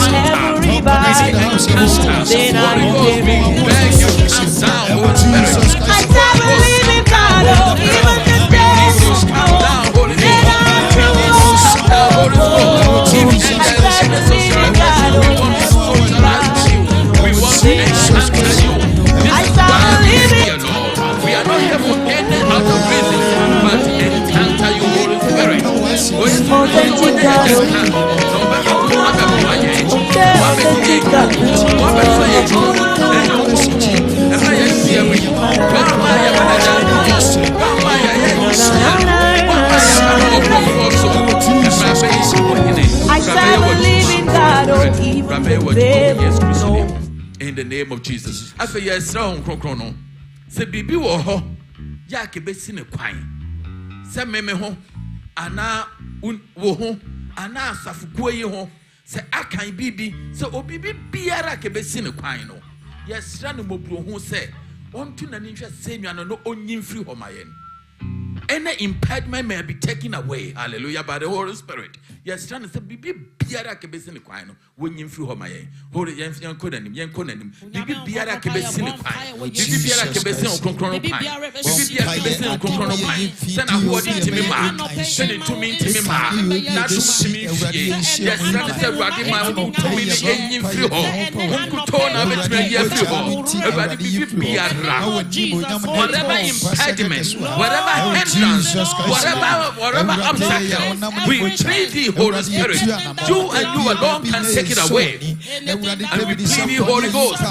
every body. Then I beg you to come down, Holy Spirit. I serve a living God, oh, even the dead. Then I we want to encounter you. We are not here for any other reason but to encounter you, Holy Spirit. In the name of Jesus. I say yes, strong chrono. Say bibi wo ho ya ke besi ne kwan. Say meme ho ana wo ho ana asafukuo yi ho. Say akan bibi say obibi biara ke besi ne kwan no. Yes, ran mobro ho say onto na ninhwe say nwa no onyin free ho mayen. Any impediment may be taken away. Hallelujah. By the Holy Spirit. Yes, trying to say, Bibi Biara Kebesin Quino, when you through Homaye, Holy Yankonanim, Yankonanim, Bibi Biara Kebesin Quine, Bibi Biara Kebesin Concrono Pine, Bibi Biara Kebesin Concrono Pine, send a word into me, man, send it to me, man, not to me, yes, trying to say, Radima, who told me the engine through home, who could turn of it to a year through home, Bibi Biara, whatever impediment, whatever whatever obstacle, we plead the Holy Spirit. You and you alone can take it away. And we plead the Holy Ghost.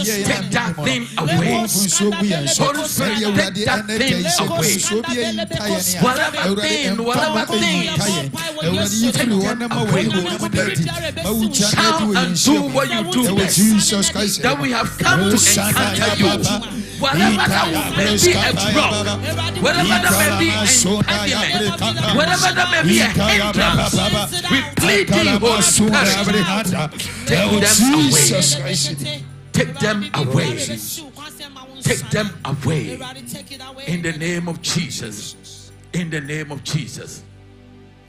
Take that thing away. Holy Spirit, take that thing away. Whatever thing, take them away, Holy Spirit. Shout and do what you do best. That we have come to encounter you. Whatever that may be a drug, whatever that may be an impediment, whatever that may be a hindrance, we plead the Holy Spirit. Take them away. Take them away. In the name of Jesus. In the name of Jesus.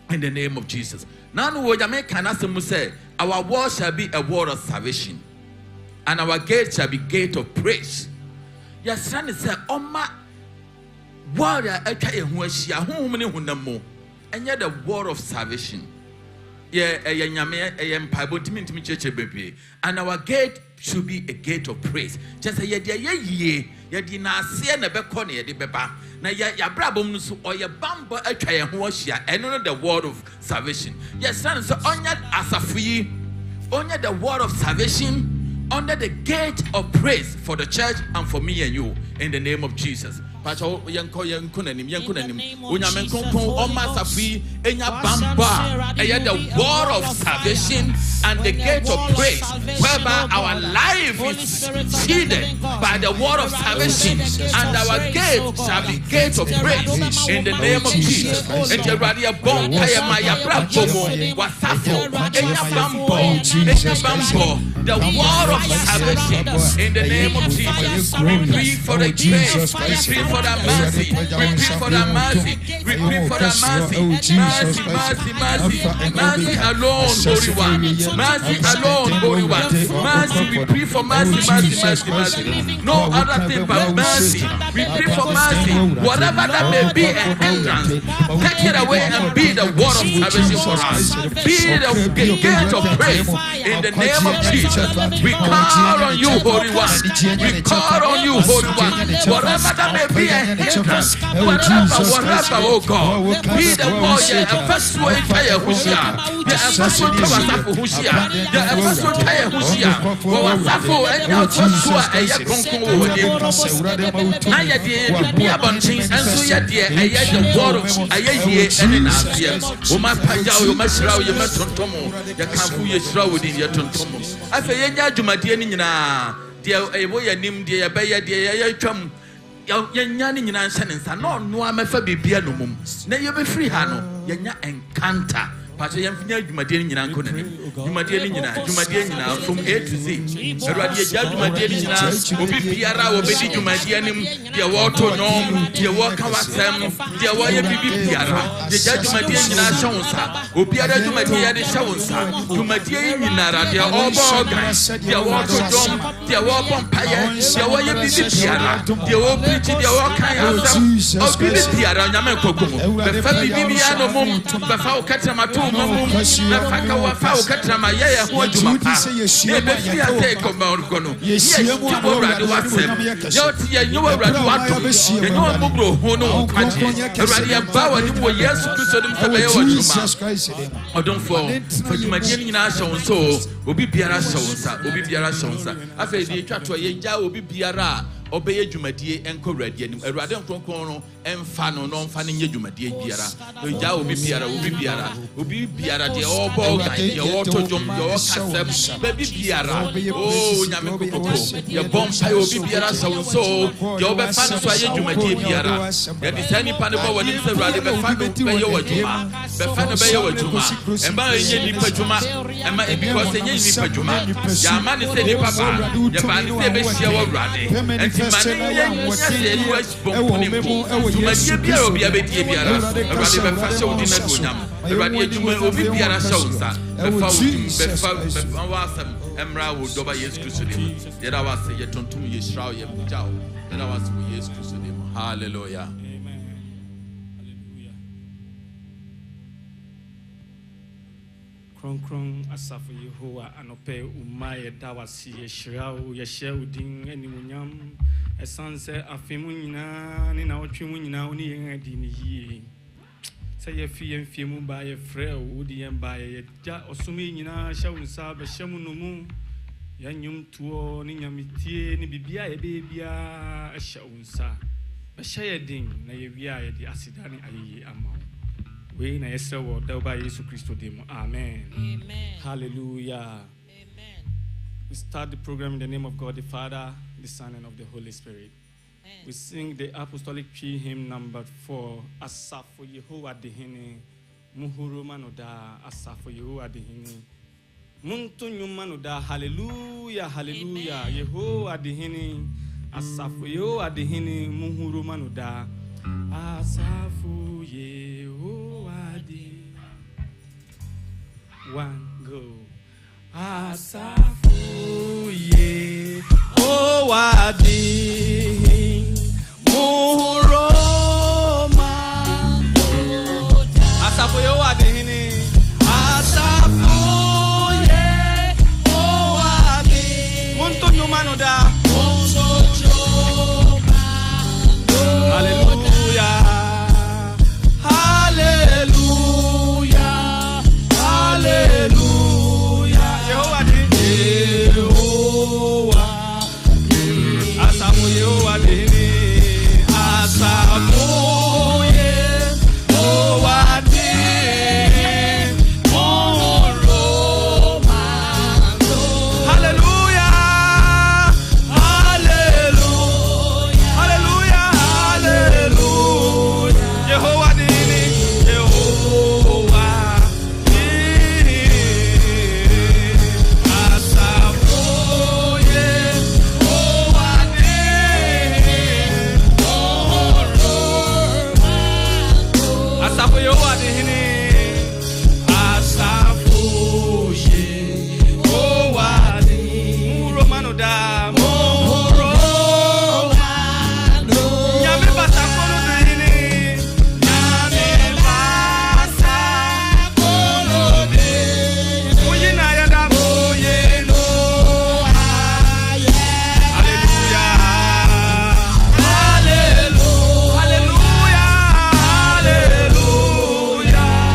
In the name of Jesus. Now, say, our word shall be a word of salvation, and our gate shall be gate of praise. Yes, son is a Oma warrior, a kay who is here, whom many who know, and yet the word of salvation. Yeah, a yame, a empire, church, baby, and our gate should be a gate of praise. Just a ye, dina see and a beconi, the beba. Now, ya brabums or your bumper, a kay who was here, and not the word of salvation. Yes, son, so on yet as a free, on yet the word of salvation. Under the gate of praise for the church and for me and you, in the name of Jesus. The word of salvation and the gate of praise, whereby our life is shielded by the word of salvation, and our gate shall be gate of praise in the name of Jesus. And the word of salvation in the name of Jesus. We pray for the grace, we pray for the mercy, we pray for the mercy, we pray for the mercy, mercy alone, Holy One, mercy alone, Holy One, mercy. We pray for mercy. No other thing but mercy. We pray for mercy. Whatever that may be a hindrance, take it away and be the word of salvation for us. Be the gate of praise in the name of Jesus. We call on you, Holy One. We call on you, Holy One. Whatever that may be a hindrance, whatever, oh God, be the warrior, a first way fire, Hushia, the first one Kawasafu Hushia, the first one Taya Hushia, Kawasafu, and now Joshua, a Yakonko, Naya dear, Yabantin, and so yet, dear, a yet the word of a year and in Asia, Uma Pajao, you must row your Matontomo, the Kampu Yeshrow within your Tontomo. I say, Yanya Jumadianina, dear, a boy, a nim, dear, Bayer, dear, chum. Yanni Nansan, no, no, I'm a Fabi Bianum. Now you be free, Hano, Yanya encounter Pastor Yamfinya Jumadie nyina nko ne. Jumadie nyina from A to Z. Erade ya Jumadie nyina obi biara obedi Jumadie nim de woto nom de wo ka wasem de wo ye bibi biara de Jumadie nyina shawunsa obiara Jumadie ya de shawunsa Jumadie nyina ra de obo gan de woto dom de wo pompaye de wo ye bibi biara de wo preach de wo kan asem obi biara nyame kokomo be fa bibi biara no mom be fa o katrama to mom be fa ka wa fa o katrama ye ho adwuma pa e be fi ate ko ma orkono yes ti bo rade wasem yo ti ye nyo rade wato ye nyo mbugro ho no kwaje rade ya ba wa ni wo Yesu Kristo dum se be ye adwuma odon for Jumadie nyina hyɛ so obi biara hyɛ wonsa afa di twa to ye gya obi biara obeye Jumadie enko rade anim awurade nkronkron no emfa no mfa ne nye Jumadie biara no gya obi biara de obo gan de oto jom de okasem baby biara oh nyame kokoko ye bompa obi biara so de obefa no so aye Jumadie biara ye de sani pa ne bo woni se awurade befa no be ye wadwuma emba enye nipa dwuma emma because enye nipa dwuma ya ma ne se nipa ba ye ba ne se be hia wo awurade Jumadie biara obi abedie biara awurade befa hyɛ wodi na donyam awurade adwuma obi biara hyɛ wonsa befa wasam emra wo doba Yesu Kristo dem yɛda wase yɛtontom yɛhyira yɛ mugyaw yɛda wase wo Yesu Kristo dem hallelujah. Kron asafo Yehowa anope umaye dawasi yeshirao yeshe udin enimunyam esanse afemu nyina ne na otwe mu nyina oni yen adi ni yie se ye fie mu ba ye frɛ odi yen ba ye ja osome nyina hyawunsa be hyemu no mu yanyum tuo ni nyamitie ni bibia ye bebia hyawunsa be hyɛ din na ye wia ye di asidane ayi ama we na yesa wo da ba Yesu Kristo dem amen. Hallelujah. Amen. We start the program in the name of God the Father, the Son and of the Holy Spirit. Amen. We sing the apostolic tree hymn number 4, Asafo Yehowa Dehene Muhuru Manoda Asafo Yehowa Dehene Muntu Nyumanoda. Hallelujah. Hallelujah. Yehowa Dehene Asafo Yehowa Dehene Muhuru Manoda Asafo Yehowa. One go. Asafu Yehowa Dehene Muhuroma. Asafu Yehowa Dehene. Asafu Yehowa Dehene. Muntu Nyumanoda. Hallelujah. Hallelujah. Yehowa Asafu Yehowa Dehene. Asafu Yehowa Dehene. Moroma. Hallelujah. Hallelujah. Hallelujah. Hallelujah. Yehowa Dehene. Yehowa. Asafu Yehowa Dehene. Asafu Yehowa Dehene. Muromanoda. Muromano. Nyame basa kono dehene. Nyame basa kono dehene. Muyina yada muyeno aye. Hallelujah. Hallelujah. Hallelujah. Hallelujah.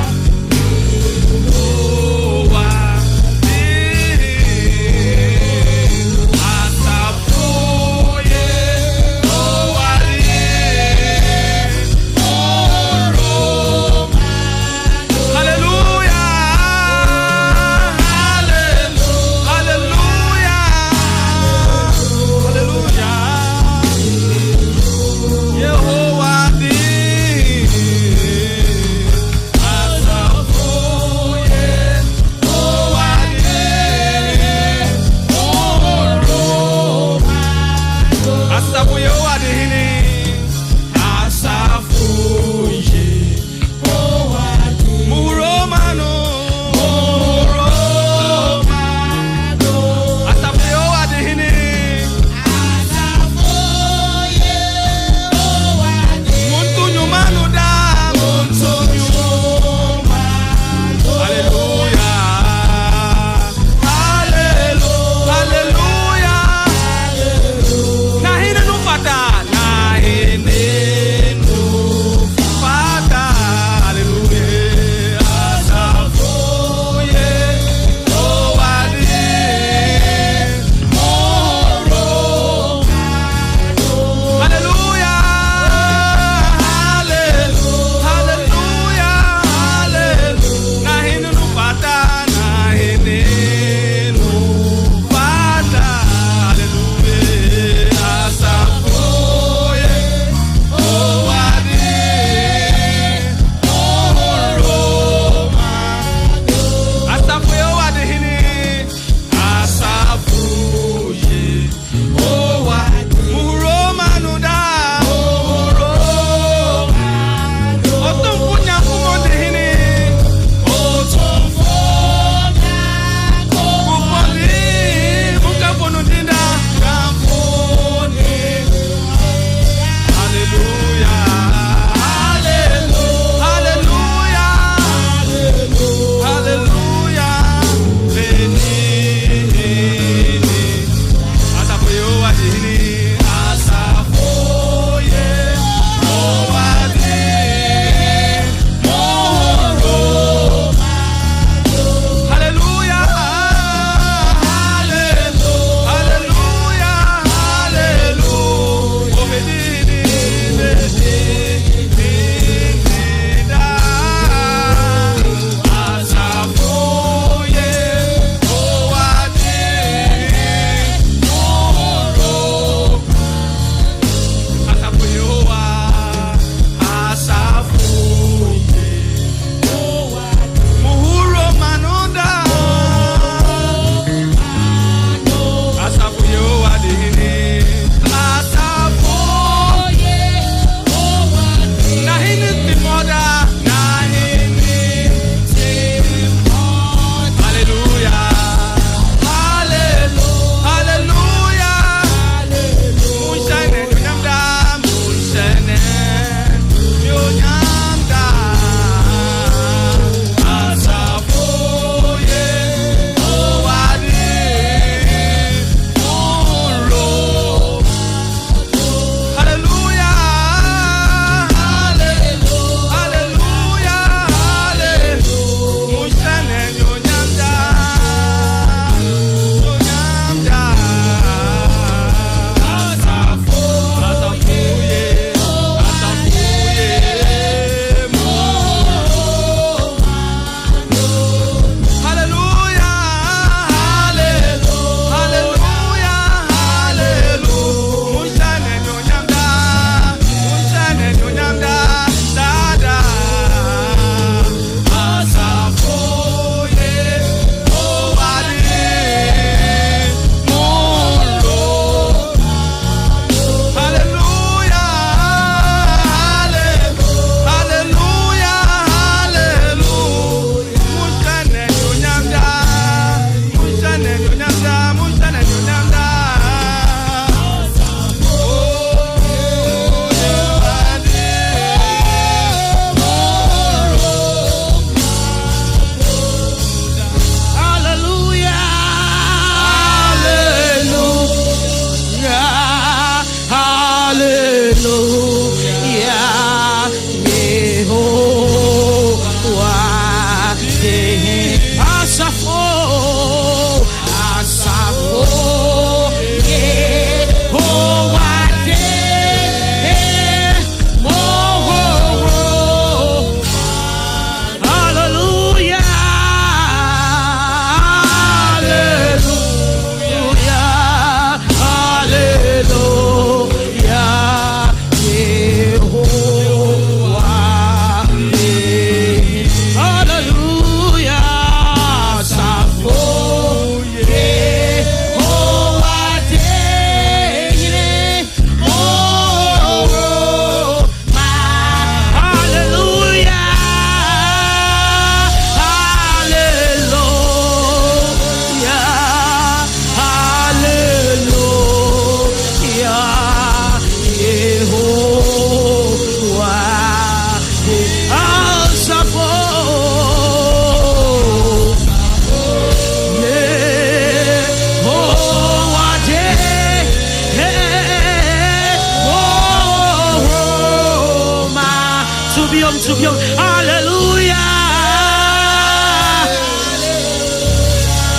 to you. Hallelujah.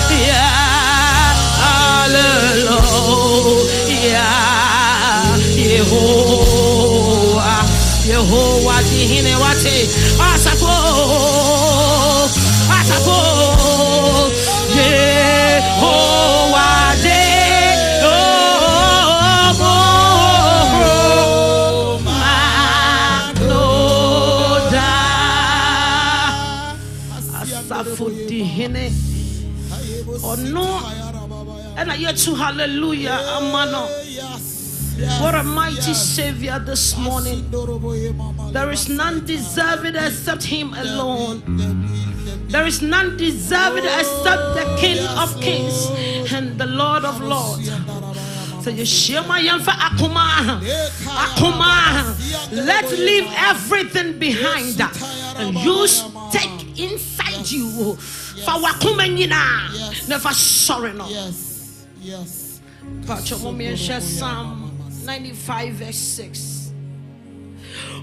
Yeah. Hallelujah. Yehovah. Yehovah dihine wate. Asapo. Asapo. Yehovah de. Oh no, and I hear to hallelujah, amano. What a mighty Savior this morning. There is none deserving except Him alone. There is none deserving except the King of Kings and the Lord of Lords. So you share my young for Akuma. Let's leave everything behind and you take inside you. For Wakumenina, never sorry no. Yes. But your mommy shares Psalm 95 verse 6.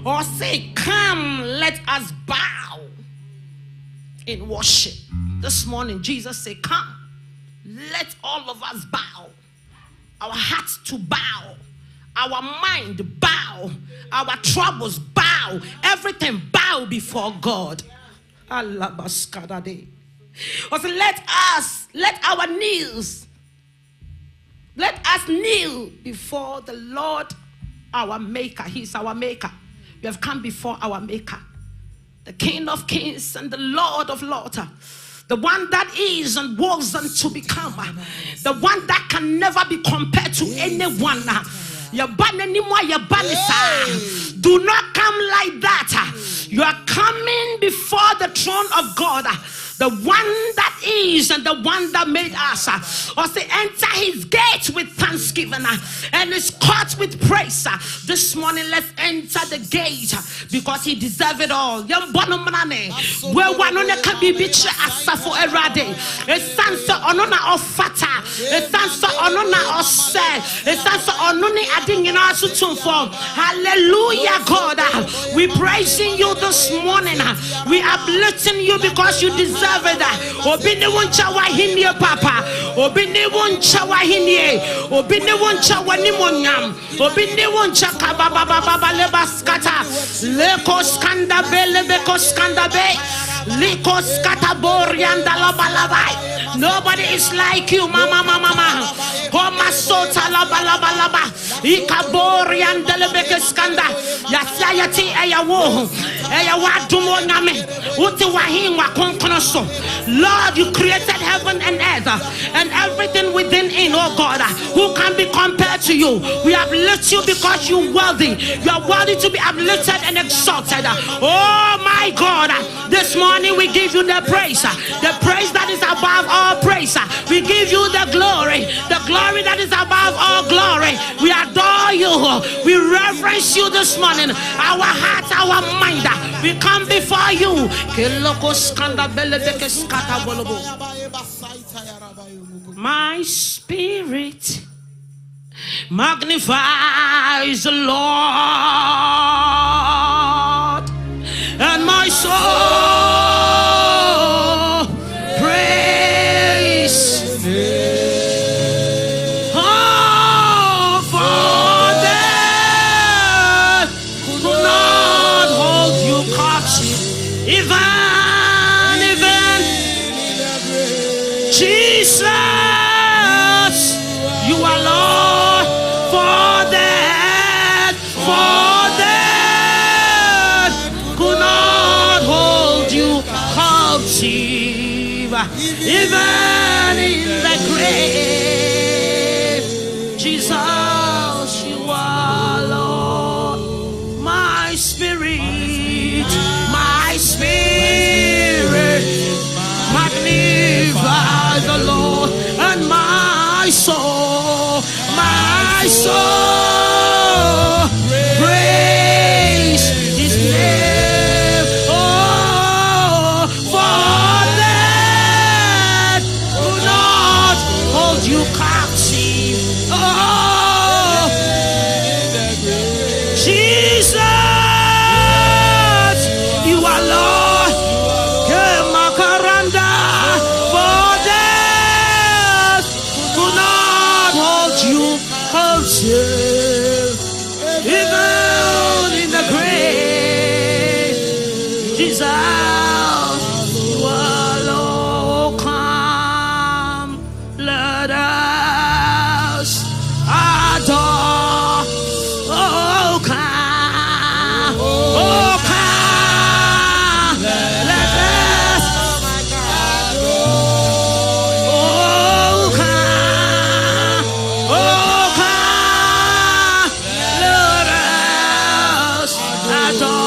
Or say, come, let us bow in worship. This morning, Jesus said, come, let all of us bow. Our hearts to bow, our mind bow, our troubles bow, everything bow before God. Allah baskadade. Also, let us kneel before the Lord, our Maker. He's our Maker. We have come before our Maker, the King of Kings and the Lord of Lords, the one that is and was and to become, the one that can never be compared to anyone. Do not come like that. You are coming before the throne of God, the one that is and the one that made us. Or say, enter his gates with thanksgiving and his courts with praise. This morning, let's enter the gate because he deserves it all. Where one on can be bitch for a rade. A sansa onona of fata. A sansa onona of say. A sansa ononi adding in our form. Hallelujah, God. We praising you this morning. We uplifting you because you deserve it. Obini woncha wahinie papa. Obini woncha wahinie. Obini woncha wanimonyam. Obini woncha kababa lebaskata. Leko skanda bele beko skanda be. Liko skata borianda laba. Nobody is like you, mama. Homa sota laba. Ikaborianda lebeke skanda. Yasayati eyawo. Eyawa dumo nyame. Uti wahin wa konkonoso. Lord, you created heaven and earth and everything within it, oh God. Who can be compared to you? We uplift you because you're worthy. You are worthy to be uplifted and exalted. Oh my God, this morning we give you the praise that is above all praise. We give you the glory that is above all glory. We adore you. We reverence you this morning. Our heart, our mind, we come before you. My spirit magnifies the Lord, and my soul praise. Oh, for that could not hold you captive, even Jesus, you are Lord. For that could not hold you captive, even in the grave. Jesus, you are Lord. My spirit magnify the Lord, and my soul praise his name. Oh, for that could not hold you you alone come. Let us adore. Oh, come. Oh, come. Let us adore. Oh, come. Oh, come. Let us adore.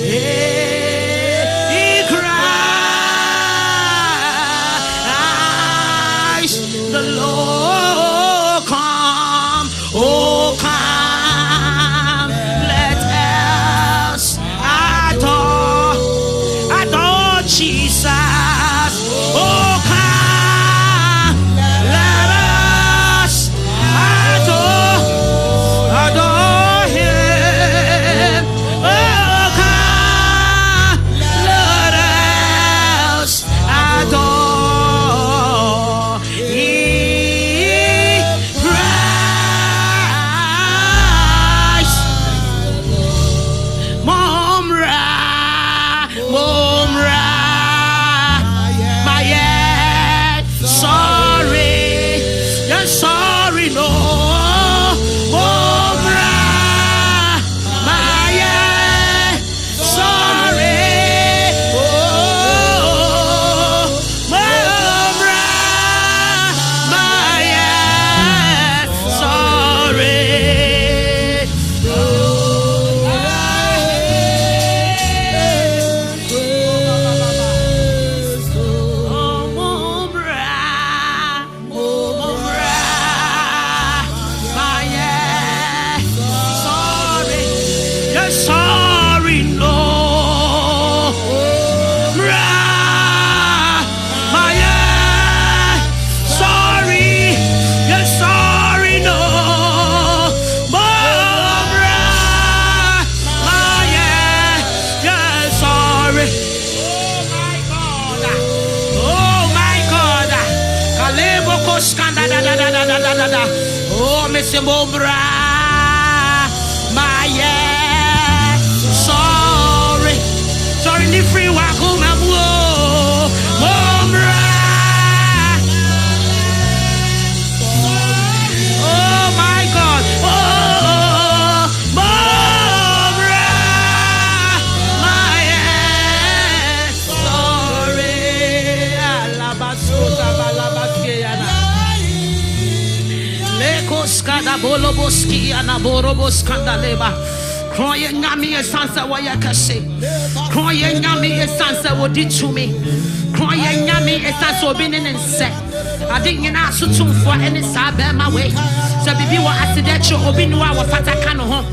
He cries, the Lord come. Oh, come. Let us adore Jesus. Oh, come. Let us adore him. Oh, come. Let us adore. He Christ. Momra, my sorry, you're sorry, no. Momra, my sorry, oh, Momra, my sorry. Sorry, no. Sorry, you're sorry, no. You're sorry. Oh my God. Kalebo koskanda da da da da da da da. Oh, Mr. Mombra. Sorry, ni free wako mabuo. Momra. Oh my God. Oh, Momra. My sorry. Alabasota balabaskeana. Lekoskada boloboski anaboroboskanda leba. Crying Yami is answer what you can say. Crying Yami is answer what did to me. Crying Yami is answer being in set. I didn't ask you for any sabe my way. So be what I said that you open no our fatakano home.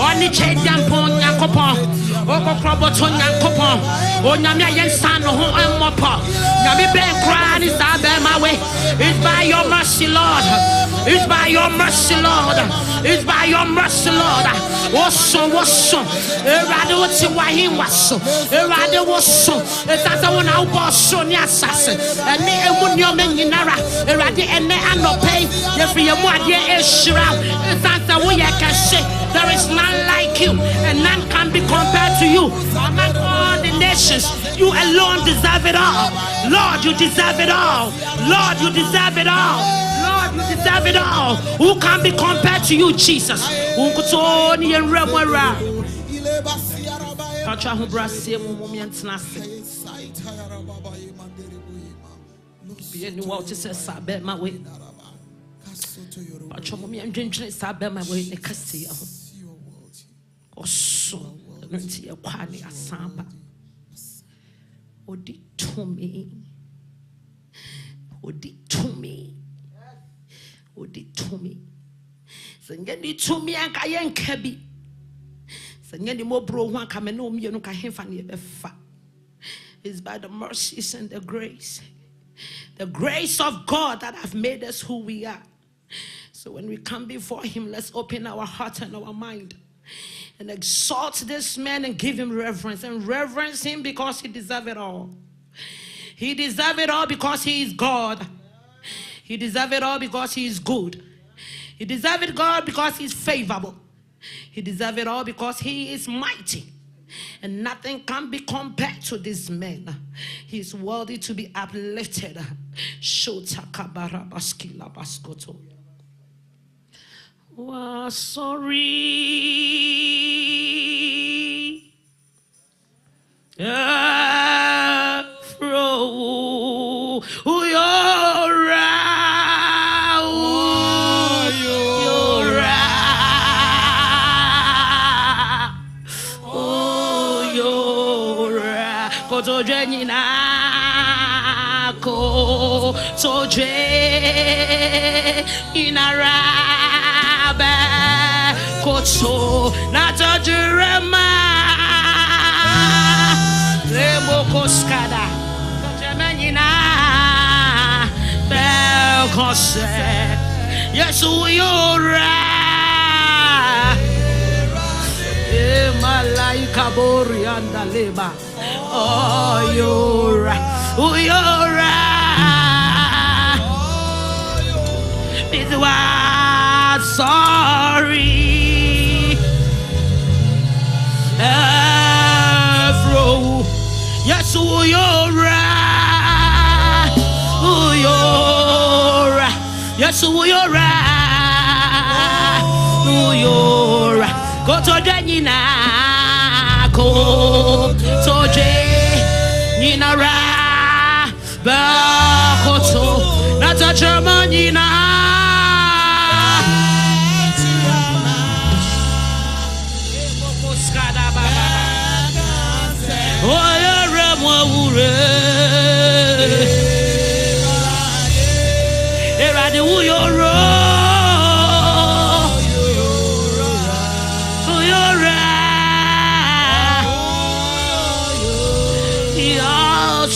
Only change them pon yankopon. Oko kroboton yankopon. O nyame yen san no home and mopa. Nyame ben crying is sabe my way. It's by your mercy, Lord. It's by your mercy, Lord. It's by your mercy, Lord. What's Erade what's why he was so. Erade was so. It's as I want to boss so near assassin. And me and one your men in Nara. Erade and me and no pay. You're free and what you is shroud. It's as I way I can say. There is none like you, and none can be compared to you. Among all the nations, you alone deserve it all. Lord, you deserve it all. Lord, you deserve it all. Lord, you deserve it all. Who can be compared to you, Jesus? Who could only and remora? Pacha who brass moment nothing. Be any water says, Sabe my way. Pacha mommy and drinking Sabe my way in the castle. Or so, the Nancy Aquani Asamba. Or did to me. Or did to me. Or did to me. Sengeni to me and Kayan Kabi. Sengeni mo bro one kameno me no kahefani befa. It's by the mercies and the grace. The grace of God that have made us who we are. So when we come before him, let's open our heart and our mind and exalt this man and give him reverence. And reverence him because he deserves it all. He deserves it all because he is God. He deserves it all because he is good. He deserves it, God, because he is favorable. He deserves it all because he is mighty. And nothing can be compared to this man. He is worthy to be uplifted. Sorry. Yes, we are. Malaika Borianda Leba. Oh, you're. It was sorry. Afro. Yes, we are. Yes, we are. Go to Janina. Go to Janina. Bakoto. Not a Germanina. Oh,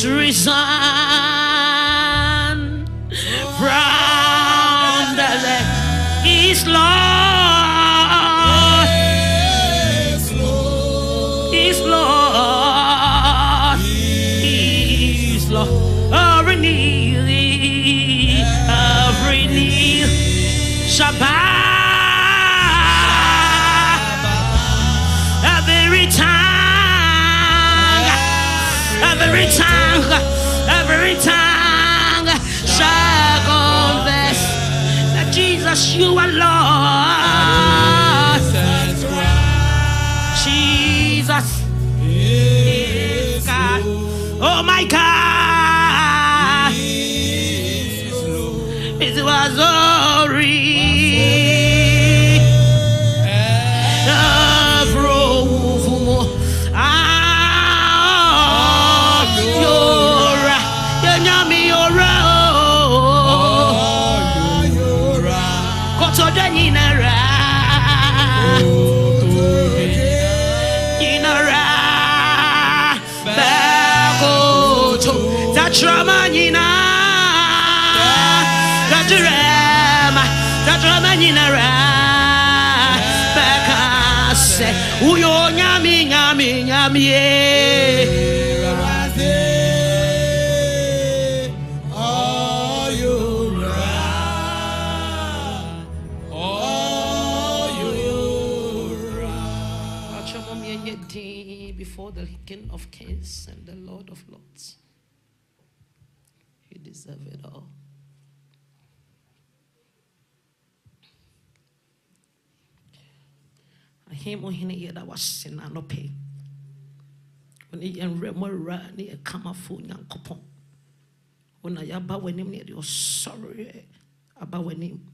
resign from the East Lord, East Lord, East Lord. Every knee shall bow, every tongue shall confess that Jesus, you are Lord. Jesus is God. Oh my God, it was already. Before the King of Kings and the Lord of Lords. You deserve it all. I hear more here that was sin and no pay. When you and Remora near Kamafun and Copon. When I about when him near your sorry about when him.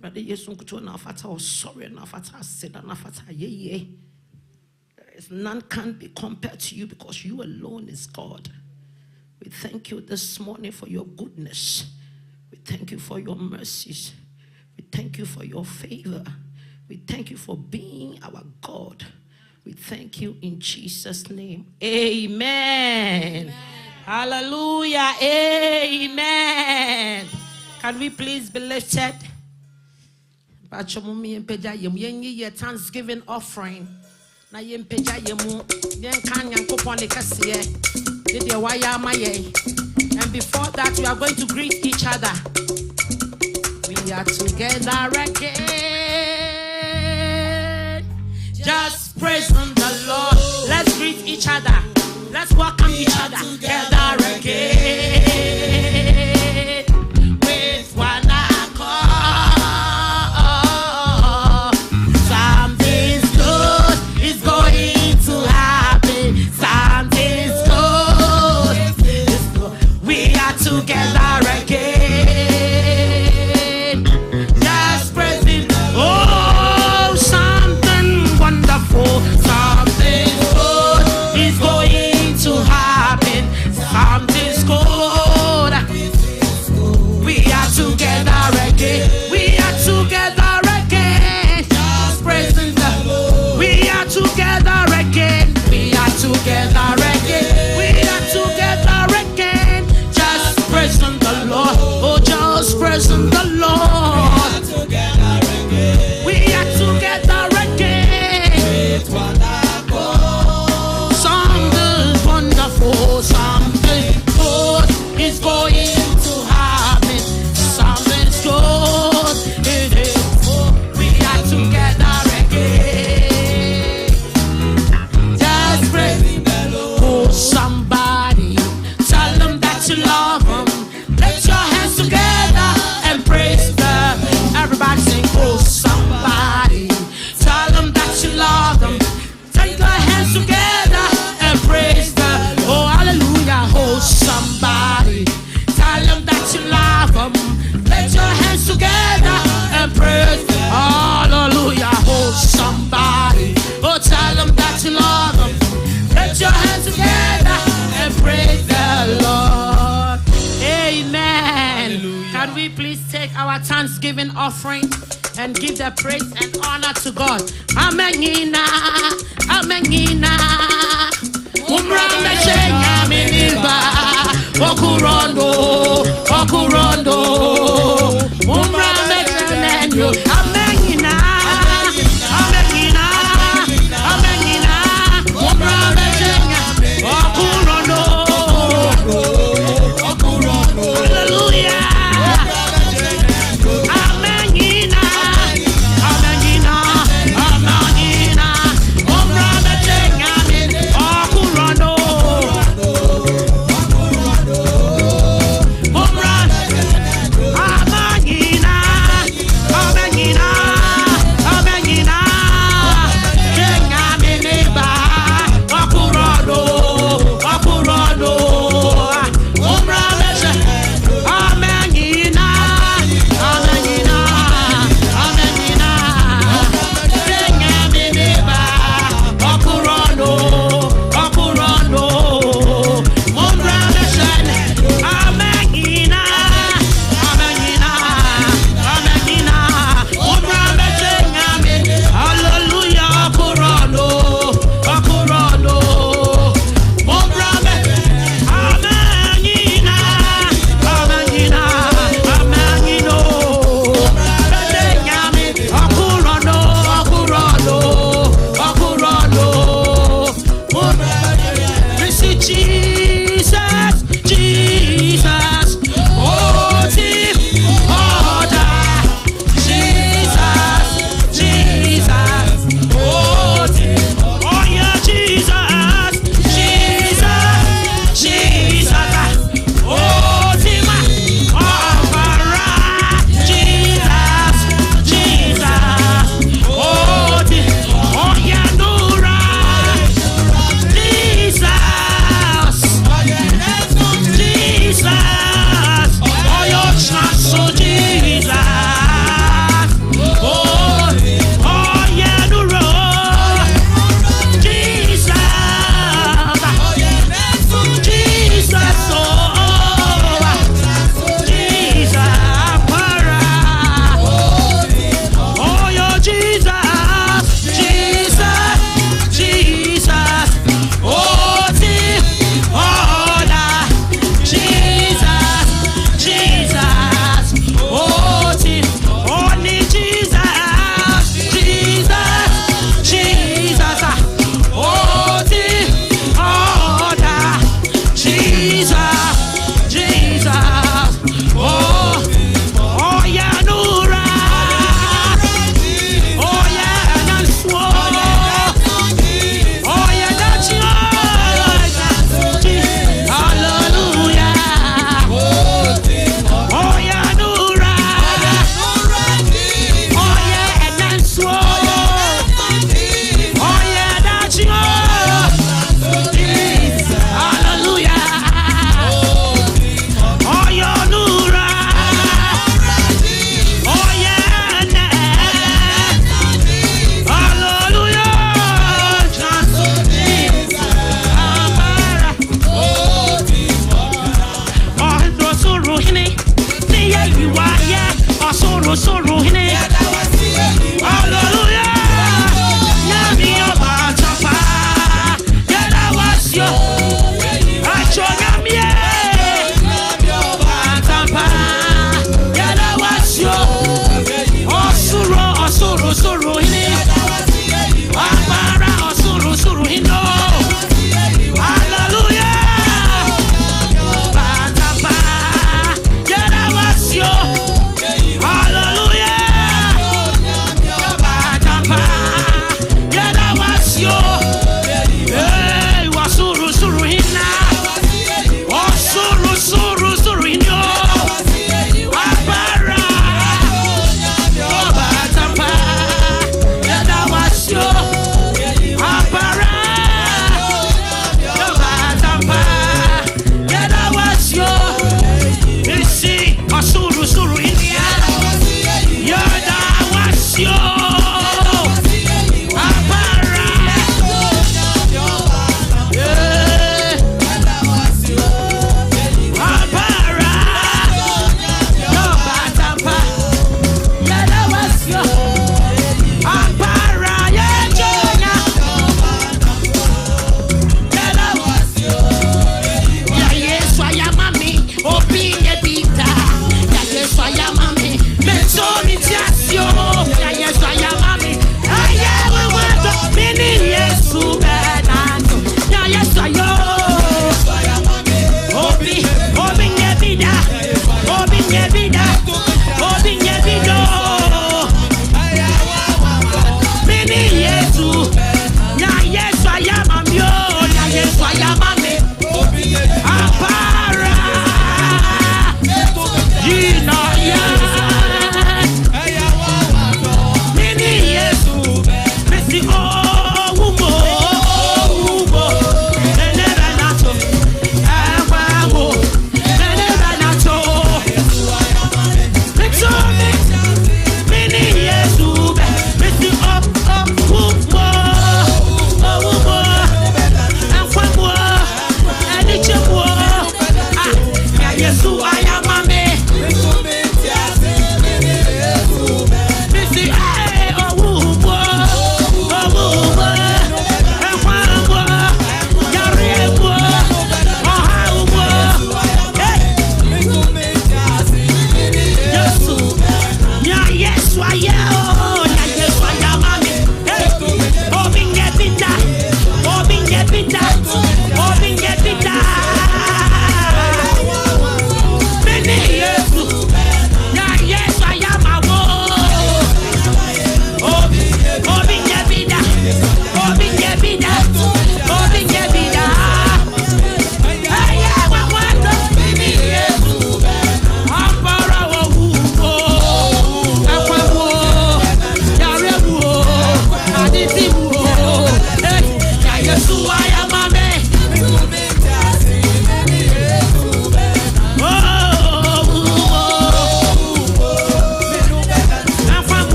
But the yes, uncle to an afata or sorry enough at us said enough at ye. None can be compared to you because you alone is God. We thank you this morning for your goodness. We thank you for your mercies. We thank you for your favor. We thank you for being our God. We thank you in Jesus' name. Amen. Amen. Hallelujah. Amen. Can we please be lifted? Thanksgiving offering. Na yempeja yemu yenkan yankopon lekase de de waya amaye. And before that we are going to greet each other. We are together again, just praising the Lord. Let's greet each other. Let's welcome each other together again with one accord. Something's good is going to happen. Something's good. We are together again. Just praising. Oh, something wonderful. Something good is going to happen. Something's good. We are together again. We are together again. Just praising the Lord. We are together again. We are together again. We are together again. Just praising the Lord. Oh, just praising the Lord. We are together again. Something wonderful, something good is going to happen. Something's good. It is. We are together again. Just praising the Lord. Oh, somebody, tell them that you love them. Let your hands together and praise them. Everybody sing, oh, somebody, tell them that you love them. Take your hands together and praise them. Oh, hallelujah. Oh, somebody, tell them that you love them. Let your hands together and praise them. Hallelujah. Oh, somebody, oh, tell them that you love them. Let your hands together and praise the Lord. Amen. Can we please take our Thanksgiving offering and give the praise and honor to God? Amenina, amenina. Umrame chenya miniba. Okurondo, okurondo. Umrame chenenyo. Amenina, amenina, amenina. Umrame chenya. Okurondo, okurondo. Hallelujah. Amenina, amenina, amenina. Umrame chenya.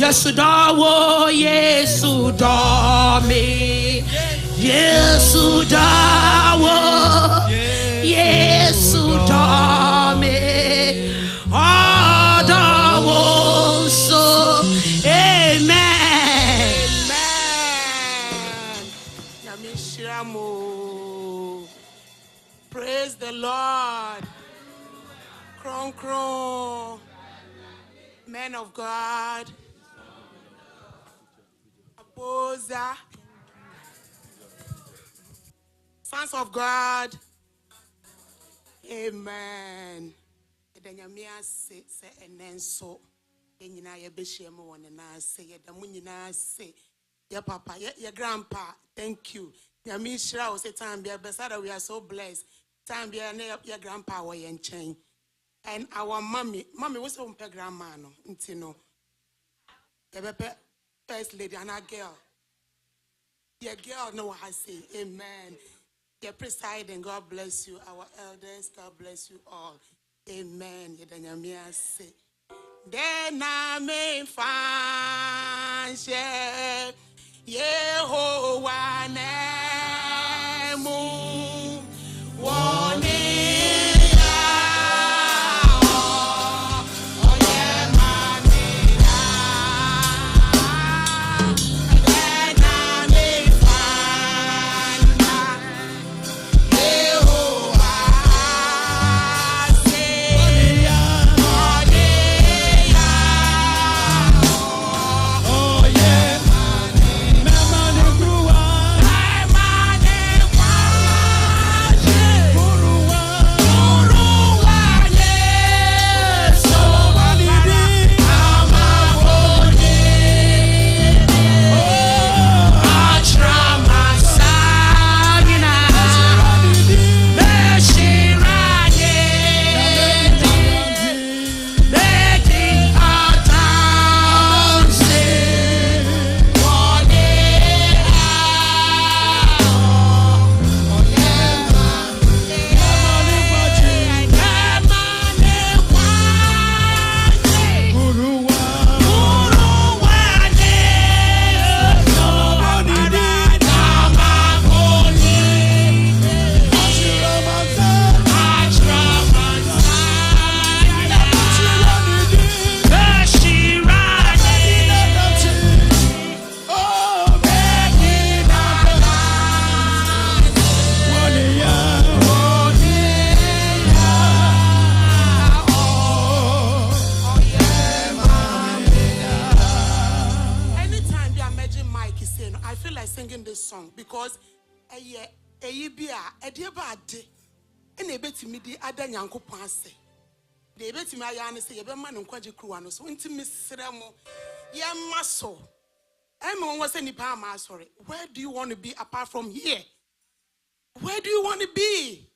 Yesu dawo, Yesu dami, Yesu dawo, Yesu dami, dawo so, amen. Amen. Praise the Lord. Kron kron, men of God. Sons of God, amen. Edanyamia se enenso enyina ye behiem won na se ye damu nyina se ye papa ye grandpa, thank you. Nyami shira o se time bia besada we are so blessed. Time bia na ye grandpa wo ye nchen. And our mommy we say umpe grandma no ntino. Ye bepe first lady and a girl. Your girl know what I say. Amen. Your presiding, God bless you. Our elders, God bless you all. Amen. Yedanyamia say. Then I may find Yehovah nemu one. Eyibia, Ediaba de, and a bit me the other Yanko Passe. They bet me I say, a man and quadrucruano, so into Miss Seramo, Yamaso. I'm was any palma, sorry. Where do you want to be apart from here? Where do you want to be?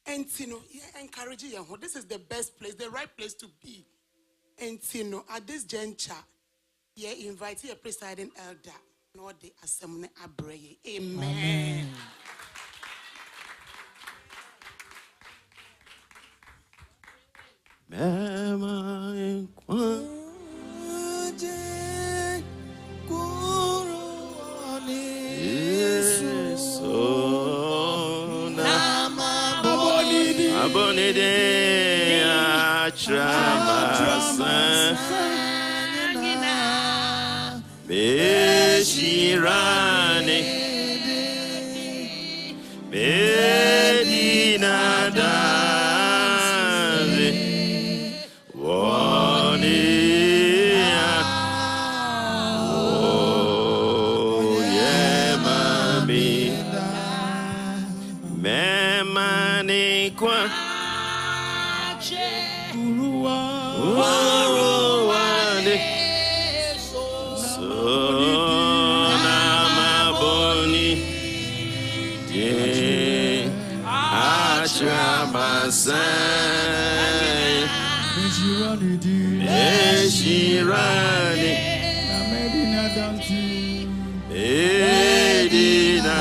And Tino, encourage you. This is the best place, the right place to be. And Tino, at this juncture, invite a presiding elder, nor the assembly abbreviate. Amen. Abonide Achramasan Beshirane Medina Dale Wania Oh yeah mami Memani kwa Waruwane Sona maboni Ye Achramasan Eshirani Medina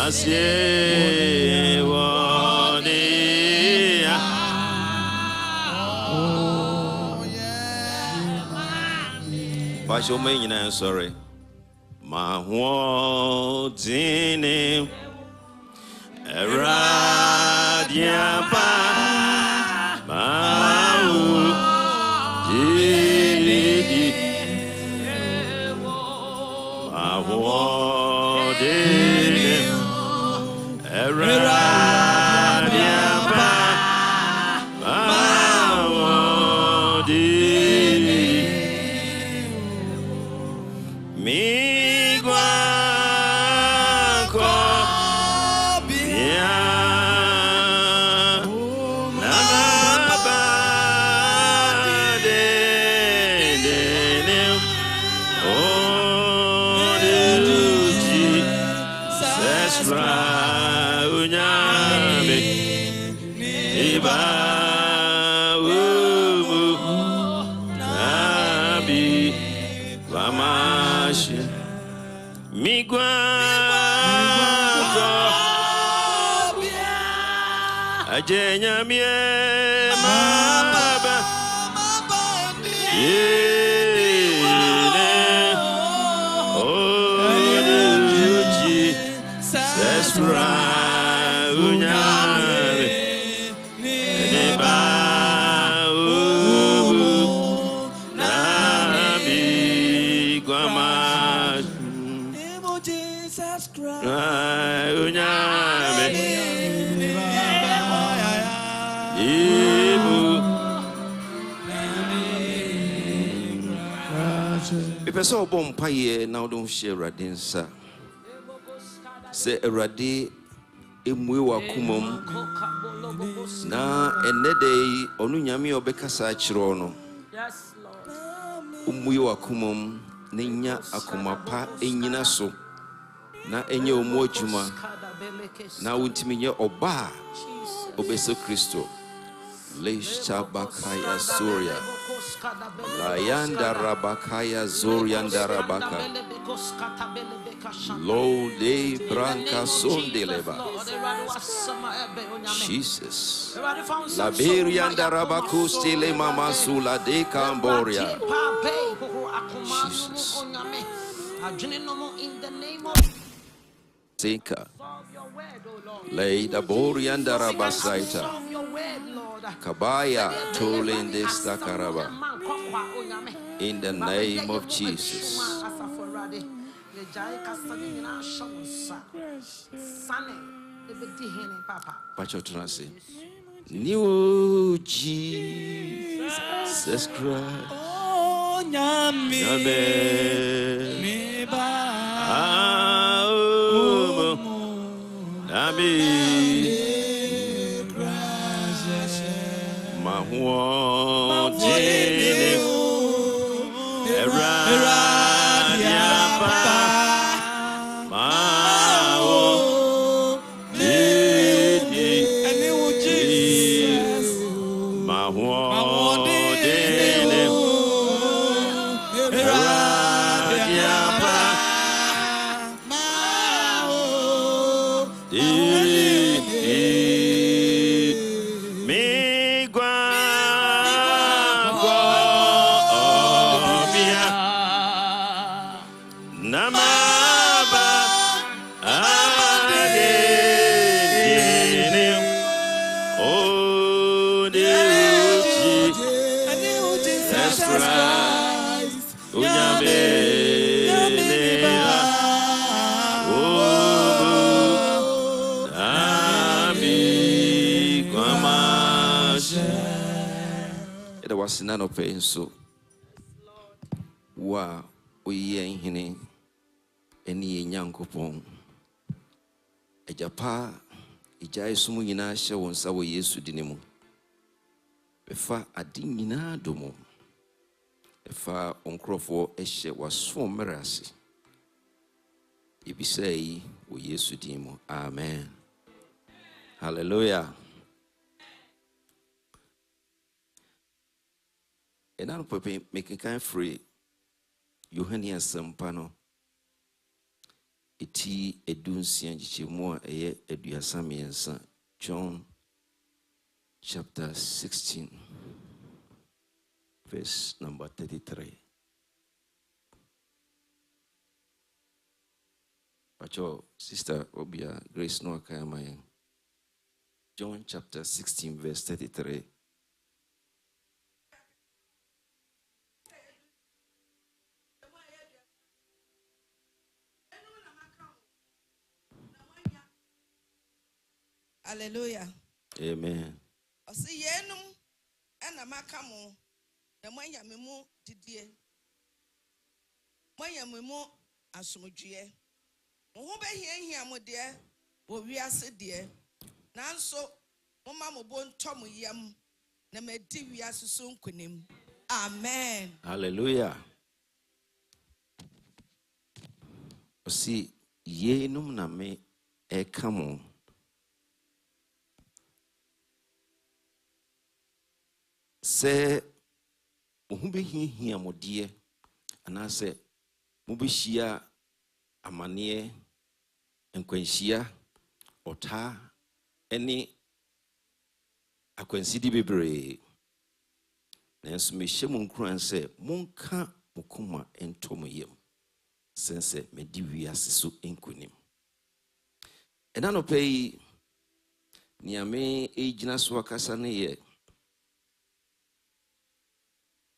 Asye Wania Basho me sorry. Ma dine Eradia pa ma dine Ma dine Eradia pa ma dine Migwa ko bia na ba de o de ji sesra unyame iba nabi Vamashi Migwa Ajenya mie maba Yene Ojuji Sesra Unyame Neba Nabi Guamash Jesus Christ Unyame If I saw bomb pie now don't share radinsa. Say a radi imwiwa kumum na enede onunyami obekasa chirono. Yes, Lord. Umwiwa kumum ninya akumapa enyina so na enye omuojuma na untimiye oba obeso Kristo. Leisha bakaya Surya Layanda rabakaya Zurianda rabaka Lode branca sondeleba Jesus Laberianda rabakus tele mama sula de Camboria Jesus Seka Lay the Borianda rabasaita Kabaya Tolende Stakaraba in the name of Jesus. Pachotunasi. New Jesus Christ. Amen. was none of pain so. Wa oye hine eni nyankopon. Ejapa ijai sumu nyina hye won sa wo Yesu dinemu. Befa adi nyina domo. Befa onkrofo ehye waso merase. Ibisai wo Yesu dinemu. Amen. Hallelujah. And I'm making kind free. Yohania Sampano. Eti edunsian jichimo eye eduasami ensa. John chapter 16 verse number 33. Pacho sister Obia Grace no akayamaye. John chapter 16 verse 33. Hallelujah. Amen. Osi yenum ena makamu na mwanya memu didie. Mwanya memu asomdue. Mo ho behia mo de wo wiase de. Nanso moma mo bo ntom yam na medi wiase so nkonim. Amen. Hallelujah. Osi yenum na me ekamu. Se ohube hia modie anase mubishia amane enkwanhia ota eni akwansidi bebre nanso mehye mu nkran se monka mokoma entom yem sense medi wiase so enkonim enano pei niame ejina so akasa ne ye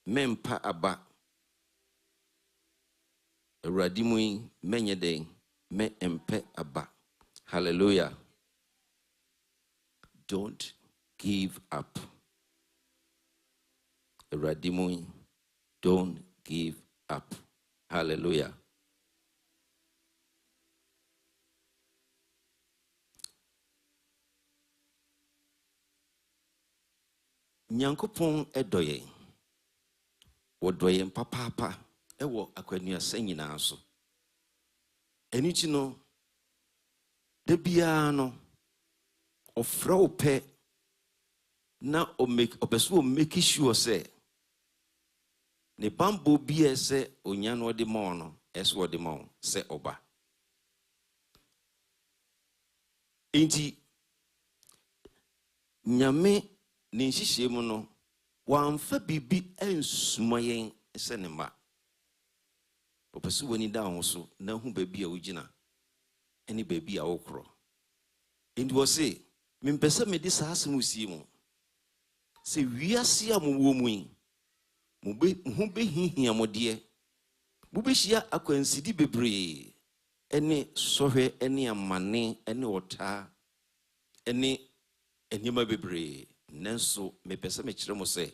mempa aba Radimui menyede me empe aba. Hallelujah. Don't give up. Radimui, don't give up. Hallelujah. Nyankopon edoye. Wodoye papa ewo akwanua sanyina so. Enichi no de bia no ofra ope na opeso make sure say ne bambo bia se onya no de mo no eso de mo se oba. Enti nyame ne nhihye mu no wamfa bibi ensumayen se ne ma. Opeso wani da ho so na hu baby a wogina eni baby a wokro. Enti wo se mempese me di saase musie mu. Se wiase a mo wo mu yi mo be hu be hihia mo de. Mo be hia akwansidi bebre eni sohwe eni amane eni ota eni enima bebre. Nanso mepese me kire mo se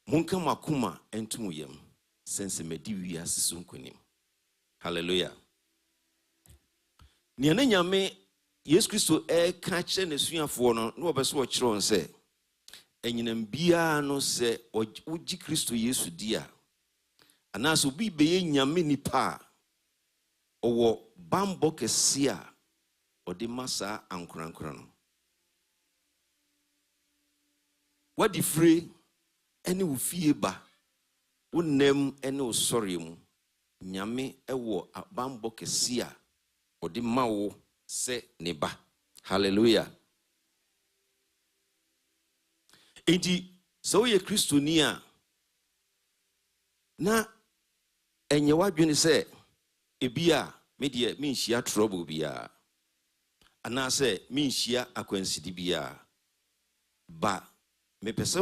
monka makoma entum yam sense medi wiase so nkonim. Hallelujah. Niane nyame Yes Christo catch and swing for no best watch on say. And in Bia no say, or Uji Christo yes dear. And as will be being your mini pa or bambo kesia or the massa and crancran. What the free any will fear ba would name any sorry mu nyame ewo a bambo kesia or the mao se neba. Hallelujah. Enti so ye Christonia na enye wadwene se ebia me de me nhia trouble bia ana se me nhia akwansidi bia ba me pese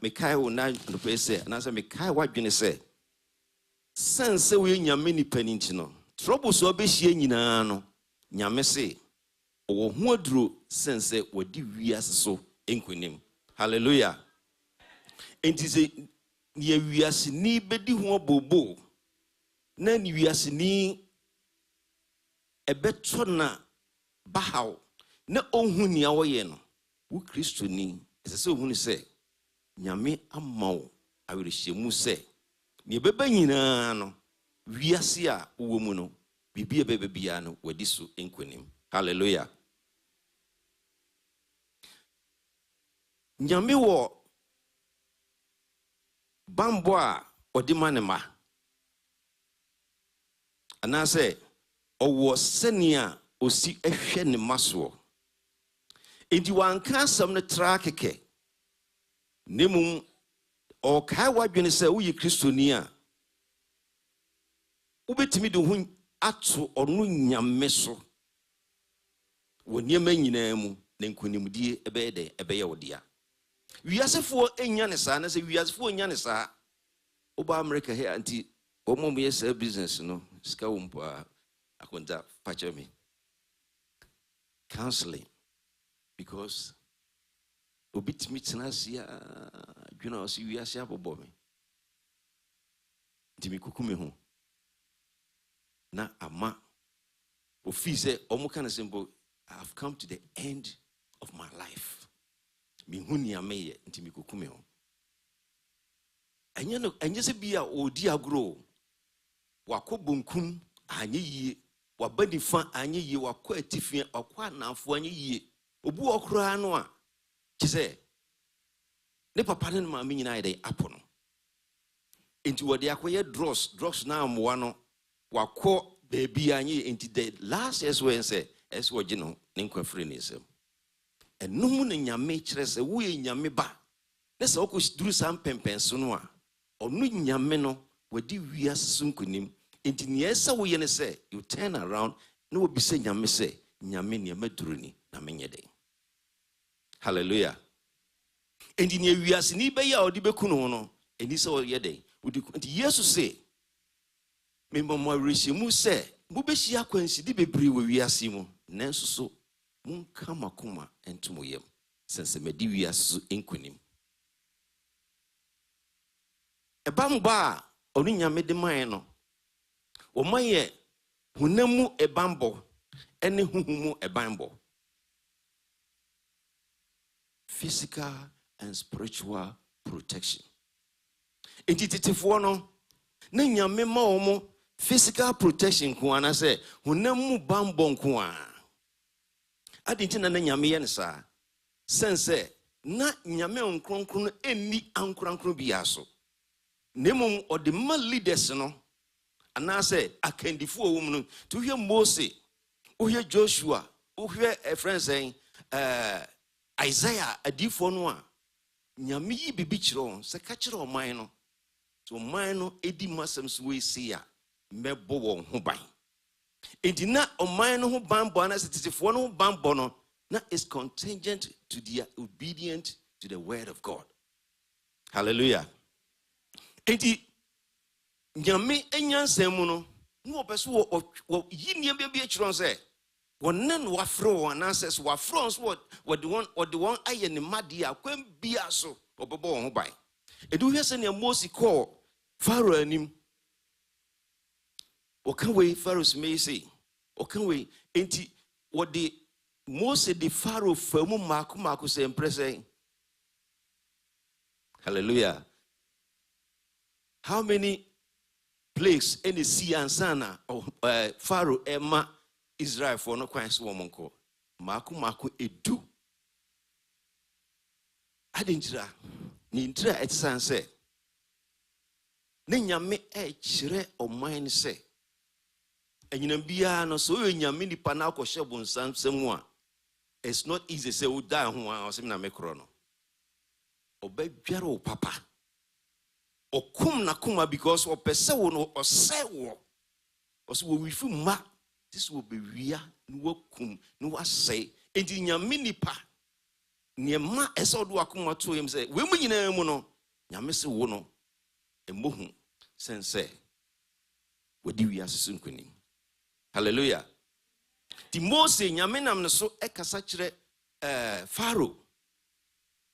me kai wo na no pese ana se me kai wadwene se sense we nyame ni paninti no trouble so obehia nyina no nyame se wo ho aduro sense wadi wiase so enkunim. Hallelujah. Enti se ye wiase ni bedi ho bobo na ni wiase ni ebeto na bahaw na ohun ni awoye no wo Kristo ni ese ohun se nyame amaw awerehyiemu se ni beba nyina no wiase a wo mu no bibia bebia no wadi so enkonim. Hallelujah. Nyame wo bambo a odimanema ana se owo senia osi ehwe ne maso enti wanka asam ne trakeke nemum o kai wadwene se wo ye Kristoni a ubetimi de hu ato onu nyame so wo niema nyina mu ne nkonimdie ebede ebeye wodia wiasefo enya ne saa na se wiasefo enya ne saa oba America here anti omo mo yes business no ska wompo akonta pacha me counseling because obitimi tnasia dwena osi wiase abobo me dimi kukume ho na ama ofi se omo kana simple I've come to the end of my life. Mihuni ameye ntimi kukume ho. Enye se bia odi agro wakobonkum anye yie wabanifa anye yie wakọ atifia wakọ anafo anye yie obu okra no a kise ne papa ne ma me nyina ide apono enti wode akoye drugs na amwa no wakọ baby anye enti the last years when say es wo gino ne nkwafre ne sem enum ne nyame kire se wo ye nyame ba ne se okọ duru sam pempenso no a onu nyame no wadi wiase sunkunim enti ne esa wo ye ne se you turn around no wo bi se nyame se nyame ne maduru ni na menye den. Hallelujah. Enti ne wiase ni be ya odi bekunu no eni se wo ye den enti yesu se me mo rehyimu se mu be hia kwansidi bebre wo wiase mu nanso so munka makoma entomoyem sense medi wiase enkunim ebamba onu nyame de man no o maye hunamu ebambo ene huhumu ebambo physical and spiritual protection entitefo no na nyame ma omo physical protection ko ana se hunamu bambo nko a adintina na nyame ye nsa sense na nyame onkronkron eni ankronkron biaso nemum ode ma leaders no ana se akandifo owum no to hwe Mose ohwe Joshua ohwe friends Isaiah adifo no a nyame yi bibi kiro se ka kiro man no to man no edi masam so we see a mebo won ho ban enti na oman no ho bambo na setifo no ho bambo no na is contingent to their obedient to the word of God. Hallelujah. Enti nyame enyansam mu no no obeso wo yinie bia chiron se wonen wafro ananses wafro so what the one aye ne made akwam bia so obebo ho ban edu hwese ne Moses call Pharaoh anim o can we Pharaoh's may say o can we enti what the Mose the Pharaoh famu maku se impressing. Hallelujah. How many plagues any sea and sana or Pharaoh Emma Israel for no quite woman ko maku edu. Adintra nintra et sanse. Ninyame chire o mine se. Enyinambia no so nyame nipa na akɔhye bonsam sɛm a it's not easy say wo da ho a ɔsɛm na mekro no ɔbɛdware wo papa ɔkum na kuma because ɔpɛsɛ wo no ɔsɛ wo ɔsɛ wo wifu ma this will be wia no wakum no wasɛ enti nyame nipa niema ɛsɛ ɔdo akoma to yem sɛ we mu nyina mu no nyame se wo no emohu sense wadi wiase so nkonim. Hallelujah. The Mose nyamenam ne so ekasa kire Pharaoh.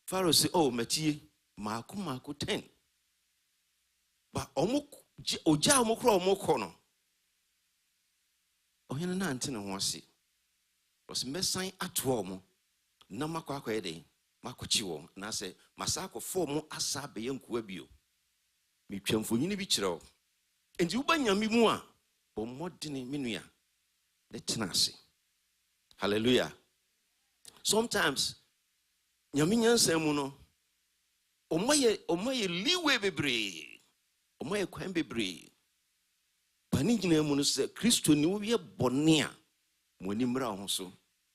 Pharaoh say, "Oh, metie maako 10." Ba omo oja omo kro omo kɔ no. Ohene na ante ne ho ase. Was mesan ato omo na makɔ akɔ yede makɔchi wo na sɛ masa akɔ form asa be yankuwa bio. Metwamfonyini bi kire wo. Enti wo ba nyame mu a omodini minua the tenasi. Hallelujah. Sometimes nyaminya semu no omaye liwe bebre omaye kwan bebre bani gina mu no se Kristo ni wo ye bone a moni mra ho so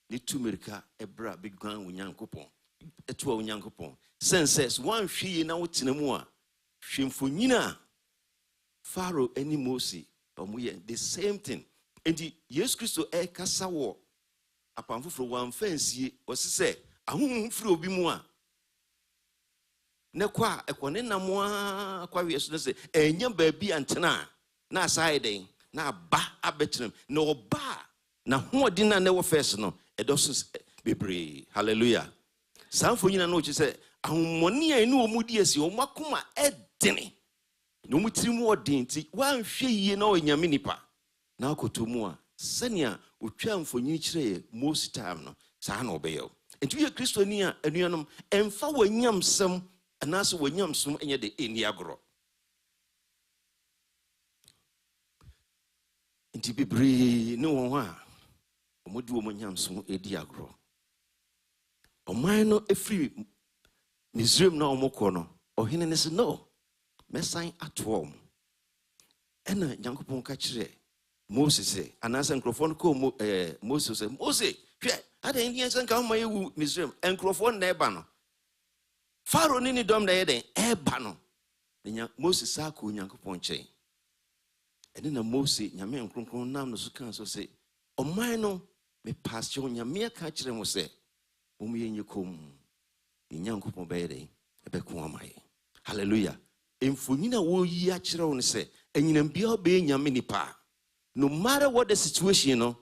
ne tumerika ebra bigwan onyankopon eto onyankopon senses one hwie na wo tena mu a hwemfonyina Pharaoh ani Mose the same thing. And Jesus Christo kasa wo apamfoforo wan fansie wose se ahum firi obi mu a ne kwa ekone namoa kwa wieso ne se enya baabi antena na aside na ba abekyerem na oba na hoodi na ne wo first no edoso bebre. Hallelujah. Sanfo nyina no chi se ahumoni a enu omudi asi omakoma edene no mutirimu odin ti wan hwe yie na onyame nipa na akotomu a senia otwa mfonyi kire Mose time no saa na obeyo enti ye Kristo ni a anuanom emfa wanyam sem anaso wanyam som enye de eni agro enti bibri ne won a omodi wo manyam som edi agro oman no efri Misraim na omokɔ no ohene ne se no mesan atom ena nyankopon ka kire Moses say anasa nkrofon ko Moses say Moses hwe ada indian san ka ma yewu Misraim nkrofon na eba no Pharaoh ni dom na yeden eba no nya Moses sa ko nyankopon chen ene na Moses nyame nkronkron nam no so kan so say oman no me pasture nyame ka kire mo say mo ye nyikom nyankopon be yeden ebe ko amaye. Hallelujah. Emfonyina wo yi a kire wo ne say enyinam bia be nyame nipa. No matter what the situation, no,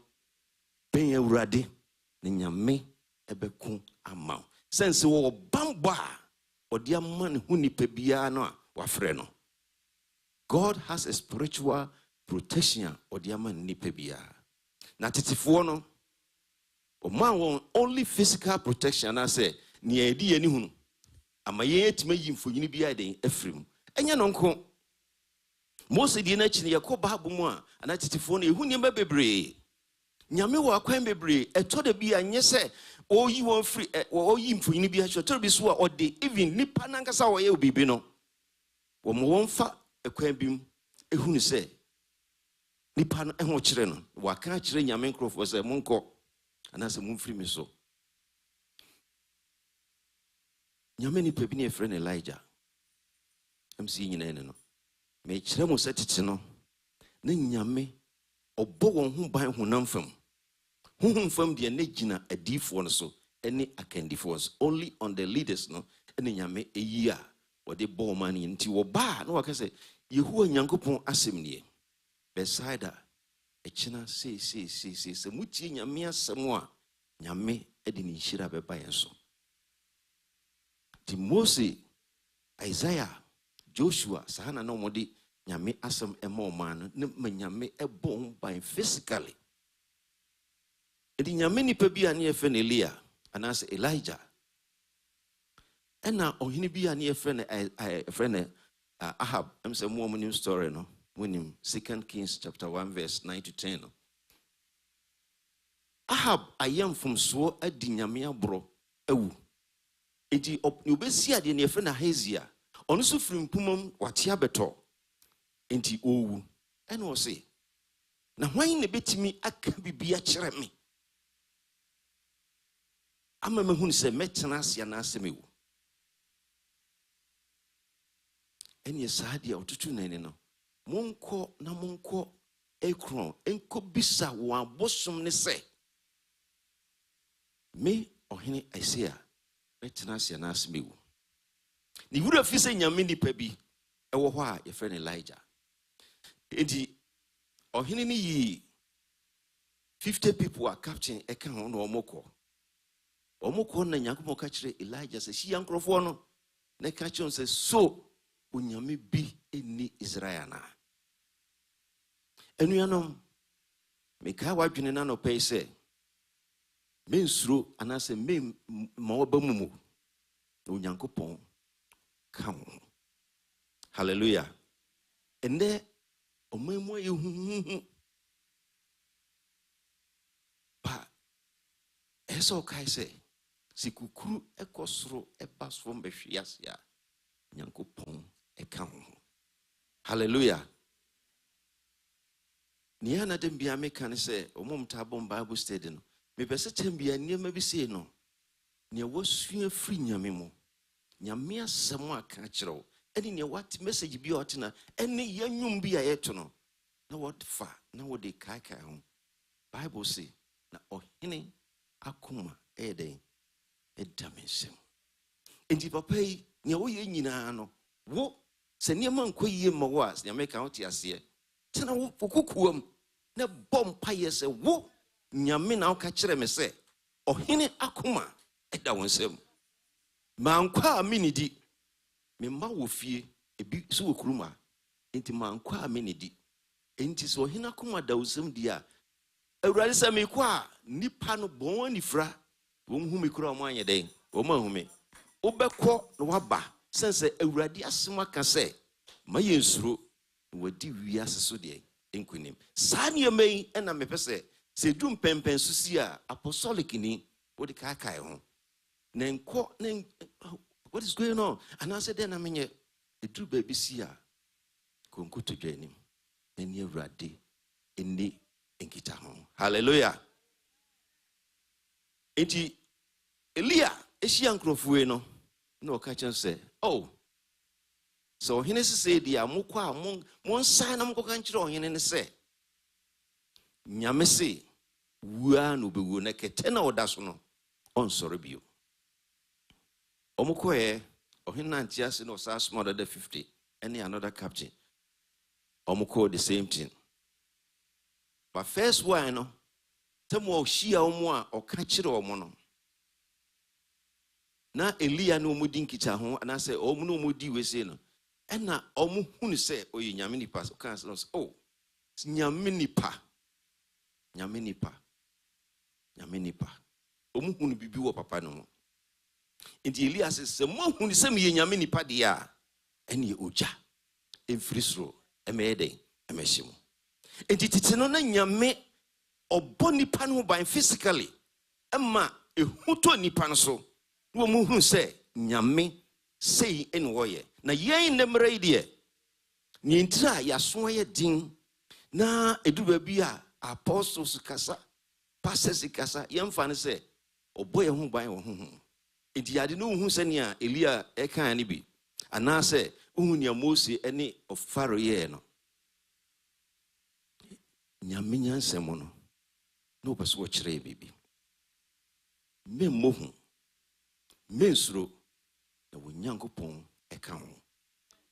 ben urade, ni nyame ebeku amount. Sense wo bamba, or dear man who ni pebia no wafre no. God has a spiritual protection or dear man ni pebia. Na titifo no, o man won only physical protection. I say ni edi eni hunu. Ama ye etime yimfonyini bia den efrim. Enya no nko. Mose di na chini yakoba abumu a anatitifo no ehu niema bebre nyame wo akwan bebre eto de bia nye se oyi won free oyi mfonyini bia choto bi so a ode even nipa nankasa wo ye obibi no wo mo wonfa ekwan bim ehu ni se nipa no eho kire no wa kan kire nyame nkrofo se monko anase mumfiri mi so nyame ni pebi ne friend Elijah MC nyina ene no me kire mo setete no na nyame obo won hu ban honam fam de na gina adifo no so any akandifo only on the leaders no ene nyame eyi a wode bo man nti wo ba na waka se yehu nyankopon asem nie beside echina se mutie nyame asem a nyame edi ni hira beba yenso di Mose Isaiah Joshua sahana no modi nyame asem ema man ne nyame ebon ban physically Edi nyame nipa bi a ne yefe ne Elia anase Elijah. Ena ohini bi a ne yefe ne Ahab. Em se mo munim story no. Munim 2 Kings chapter 1 verse 9 to 10 no. Ahab ayam from so adi nyame abro ewu. Enti obesi ade ne yefe na Hezia. Ono so firi mpumam wate abeto. Enti owu. Ena o se na hwan ne betimi aka bibia kyere me. Ama mahunu se metena asia na asemewu. Eni saadi otutu nene no. Monko na monko ekron enko bisa wa bosom ne se. Me ohene Isaiah metena asia na asemewu. Ni wura fi se nyame nipa bi ewo ho a ye frɛ Elijah. Enti ohene ni yi 50 people are captain eka ho no omoko na Nyankopɔn ka kyerɛ Elijah se hia nkrofo no na ka kyerɛ se so onyame bi eni Israel na enuanom meka wadwene na no pɛ se mensuro anase me ma woba mumu na Nyankopɔn ka ho. Hallelujah. Ende omemo yehuhu ba eso kai se sikukuru ekosoro ebasfo mbehwiasia Nyankopɔn eka ho. Hallelujah. Ni ana dem bia meka ne se omomta bom Bible study no me pese tembia niema bi se no ne wasua firi nyame mo nyame asɛm aka kyerɛw eni ne what message bi otina eni yanyum bi a yeto no na what fa na wo de kai ho. Bible say na ohene akoma eden edamensem. Enti papa yi ne wo ye nyina no wo se niema nkoyie ma wo as nyame ka wote ase tena wo kokukuam na bom paye se wo nyame na woka kyerɛ me se ohene akoma eda wonsem. Mankwa aminidi me ma wo fie ebi so wo kuruma enti mankwa aminidi enti so ohene akoma da wonsem dia awurade se me kwa nipa no bon anifra wo hu me kura mo anye den wo ma hu me wobɛkɔ no waba sense awurade asem aka se ma yensuro wadi wiase so de enkunim saa ne mai na me pese se dum pempen susi a apostolic ni wo de kai ho na enko na what is going on and I said then amenye edu ba bi si a konko to dwanim eni awurade eni enkita ho. Hallelujah. Enti Elia ehia nkrofue no na oka chen se oh so ohene se dia mokwa mon sai na mokwa nkyere ohene ne se nyame se wua no bewu na kete na oda so no onsoro bio. Omokoye ohene antiase no sa small the 50 any another captain omoko the same thing. But first one no temo ohia omo a oka kyere omo no na Elia no omudi nkicha ho anase omo no omudi wese no ena omo hunu se oyi nyame nipa so kan so oh nyame nipa omo hunu bibi wo papa no. Enti Elia se mo hunu se me nyame nipa de a ene oja emfrisro emeden emehimo. Enti tete no na nyame obo nipa no ban physically ema ehuto nipa no so wo mo hunu se nyame sei ene wo ye na yen nemre ide ni ntira ya so ye din na eduba bi a apostles kasa pastors kasa yemfa ne se obo ye ho ban wo ho. Enti ade no hu se nia Elia eka ne bi anase hu nia Mose ene of Pharaoh ye no nyame nyansem no no pese wo kyerɛ bibi memmohu mensuro na wo Nyankopɔn eka ho.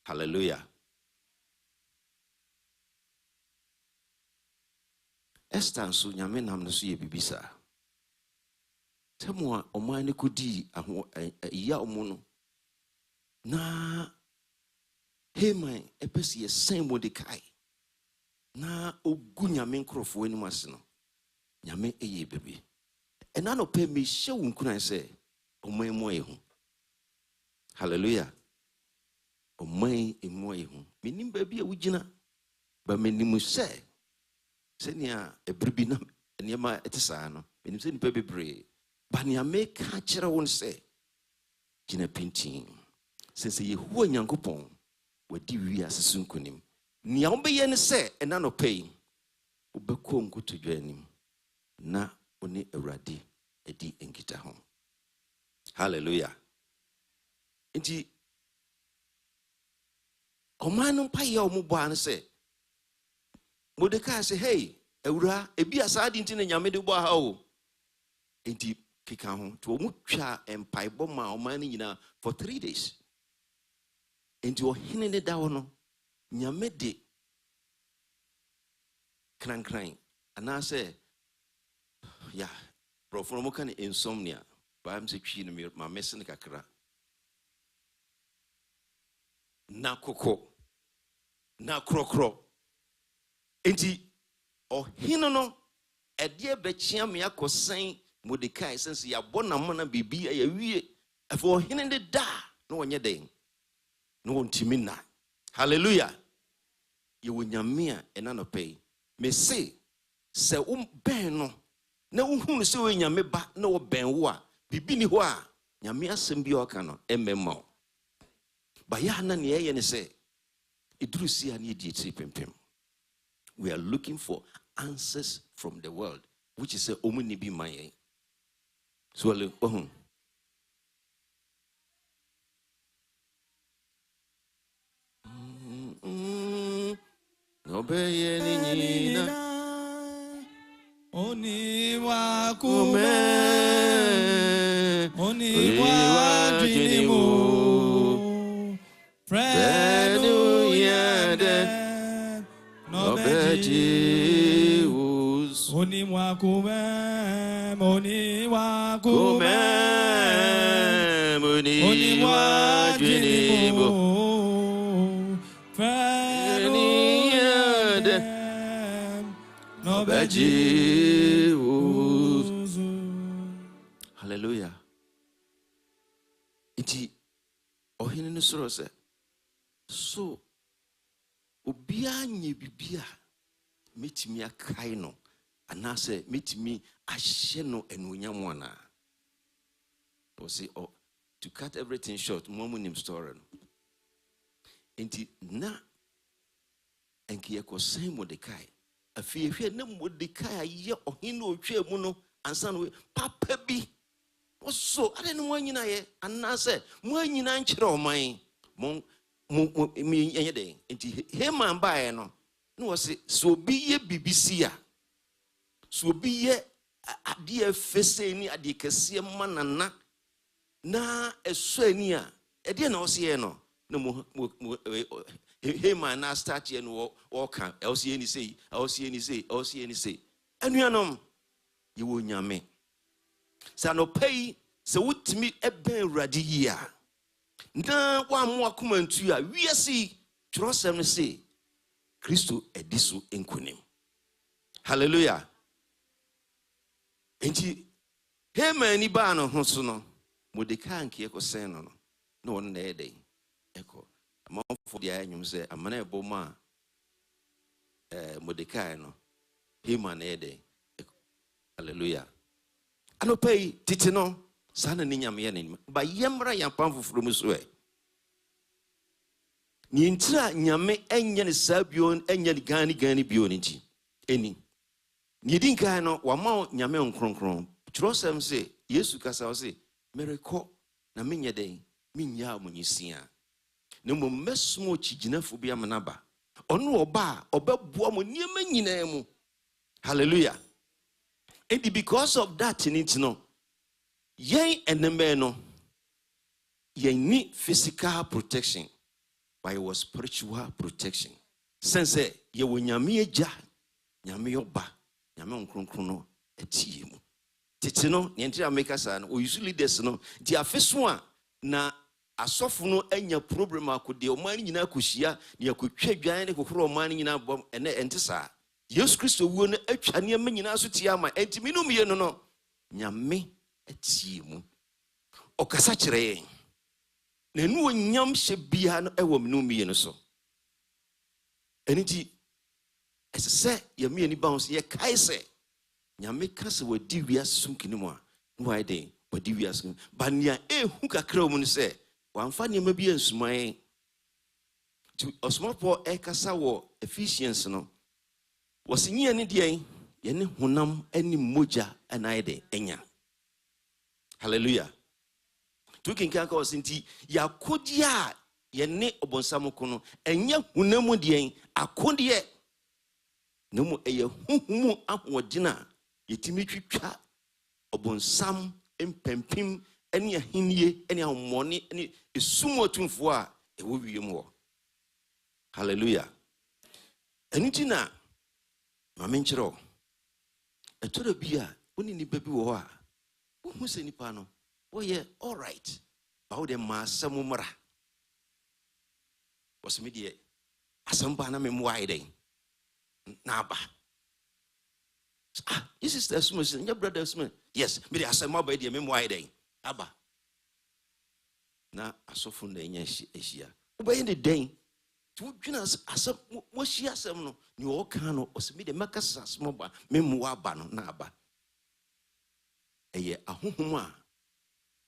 Hallelujah. Esther so nyame nam no so ye bibisa temo a oman ne kodi aho ya omo no na Haman epesi ye sen Mordekai na ogu nyame nkrofo anim ase no nyame eye bebe And I no pay me show I say, O my moy. Hallelujah. O my moy. Meaning baby a wujina. But many must say, Senia a bribina and yama etisano, and you send baby bray. But ya make catcher won't say, Gina pinching. Since ye who and young coupon were divi as a sunkunim. Niambe yen say, and none of paying. Ubecom go to join him. Na only a radi, a di and get home. Hallelujah. Inti Command Paya Muban say, Mordecai say, hey, Eura, a be a sardine in Yamedu Bahao. Inti Kikahon to a mucha and pie bomber or money for 3 days. Into a hinny down, Yamedi crying. And I say, yeah, bro, from what kind of insomnia, but I'm saying, my messing kakra. Na koko, na krokro. Enti, o hinono, a dear bechiam yako saying, Mordecai, since ya bona mana bibi a ye, for hinning the da, no one your day. No one timina. Hallelujah. You will yamia and none pay. Me say ben no who so in yameba no ben wa bibini wa yamia sembio cano ememo. Bayana ni and say idrusi and ye. We are looking for answers from the world, which is a omuni be my so Obey nina Oni wa kume Oni wa jinimu Fredu yade Nobeji us Oni wa kume Oni wa kume Oni wa jinimu Hallelujah. Iti ohini no soro se so obia nye bibia metimi akai no anase metimi ahye no enunyam ana. Oh, to cut everything short, momunim story no. Enti na enki yakosai Mordecai afie na Mordecai ye ohini otwe mu no ansa no papa bi so ade no anyina ye anase mo anyina nkyere oman mo mi enye den enti Haman bae no no wose so bi ye bibisia so bi ye ade afese ni ade kese manana na eso ani a ede na wose ye no no mo Haman na start ye no woka else ye ni say anuanom ye wo nyame sa no pay se wutimi eben radi yi a na wa mo akoma ntu a wiase twrosem no say Kristo ediso enkunim. Hallelujah. Enti Haman ni ba no ho so no Mordecai nke ekosen no no won na eden eko amafo dia anyum say amana eboma Mordecai no Haman na eden. Hallelujah. Anopay titino sana ni nyame ye ni ba yemra yampam foforo mu so e ni ntira nyame enye ne sabion enye ni gani bion nti eni ni dinka no wa ma nyame nkronkron trosem se Yesu kasa o se mereko na menye den minya amunyisia ne mo mesmo chiginafo bi amanaba ono oba obabua mo niema nyina mu. Hallelujah. And because of that, you need to know, yen and the man, yen need physical protection, but it was spiritual protection. Sense ye wo nyame agya, nyame oba, nyame onkronkrono etie mu. Tete no, yentira make us an usually this no, the afeso a na asofo no anya problem akode o man nyina akohia, ne akotwa dwan ne kokoro o man nyina bom ene ente saa. Yesu Kristo wo no atwa ne ma nyina so tie ama enti minum ye no nyame atie mu okasa kyerɛ na nu onyam hye bia no ɛwɔ menu mienu so eniti ɛsɛ yɛ mieni bounce yɛ kae sɛ nyame ka sɛ wadi wiase so nkinimu a no why den wadi wiase ba nia ehu kakra mu no sɛ wamfa nneɛma bi ansuman to osmopo ɛkasa wɔ Ephesians no wɔsinyia ne deɛ yɛne honam ani mogya anaide enya hallelujah to kinka ka osinti yakodi a yɛne obonsam ko no enya hunamu deɛ akodiɛ no mu ɛyɛ huhumu ahoɔdina yɛtimi twitwa obonsam empempim ɛne ahinie ɛne ahomɔne ɛne esumotumfo a ɛwɔ wiem wɔ hallelujah ɛnutina mame nkyerɛ ɛtɔrɔ bi a woni ni baby wɔ hɔ a wohu sɛ nipa no woyɛ all right ba wo de ma asɛm mmra wɔsɛme deɛ asɛm ba na memmoa ayɛ dɛn na aba this is the small your brother small yes me de asɛm aba deɛ memmoa ayɛ dɛn aba na asɔfo na enya ahyia wobɛyɛ ne dɛn to dwena asɛm mo hyia asɛm no ne ɔka no ɔsɛme de makasa asɛm ba memmoa aba no na aba ɛyɛ ahohom a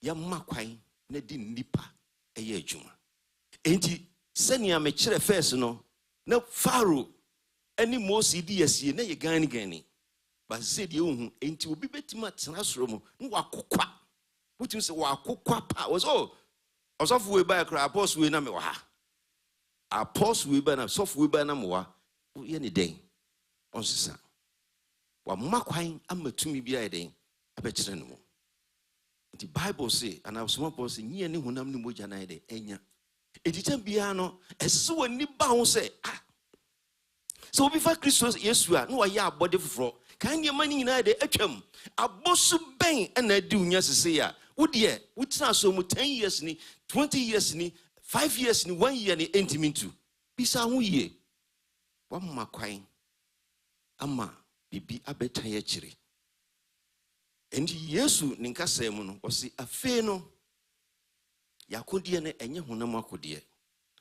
yɛma kwan na di nipa ɛyɛ adwuma enti sɛnea mekyerɛ first no na Pharaoh ani Moses di yasie na yɛ gani ba sɛ deɛ ohu enti obi betima tena soro mu na wakokwa wotim sɛ wakokwa pa wɔso ɔsɔfo we ba kra apostle we na me wɔ ha apostle we ba na sɔfo we ba na me wɔ yɛ ne den ɔnsesa wamma kwan amatumi bi ayɛ den abɛkyerɛ no mu the Bible say and I was small person nyɛ ne honam ne mogya na yɛ enya editam bia no ɛsɛ wani ba ho sɛ so obi fa Kristo Yesu a no wayɛ abɔde foforo kan nneɛma ne nyinaa de atwam abosu bɛn ɛna adi unya sese a wodeɛ wotena so mu 10 years ni 20 years ni 5 years ni 1 year ni entimintu bisa ho yie wamma kwan ama bibi abɛtan yɛ kyire endi Yesu ne nkasa mu no ɔsi afe no yakodiɛ ne enye honam akodiɛ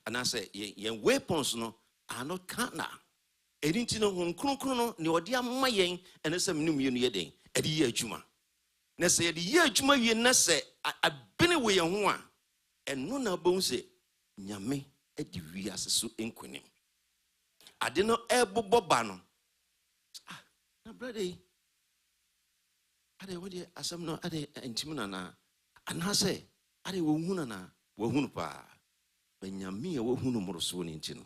anase yen weapons no are not carnal edinti no hon kronkron no ne ɔde amma yen ɛnese menum ye no ye den ɛde ye adwuma na sɛ ye de ye adwuma wie na sɛ abene we ye ho a ɛno na bɔn sɛ nyame ɛde wiase so enkonim ade no ɛbobɔ ba no na brother ade wodi asɛm no ade ntim na anase ade wo hunu na wo hunu pa benyame a wo hunu moroso ne nti no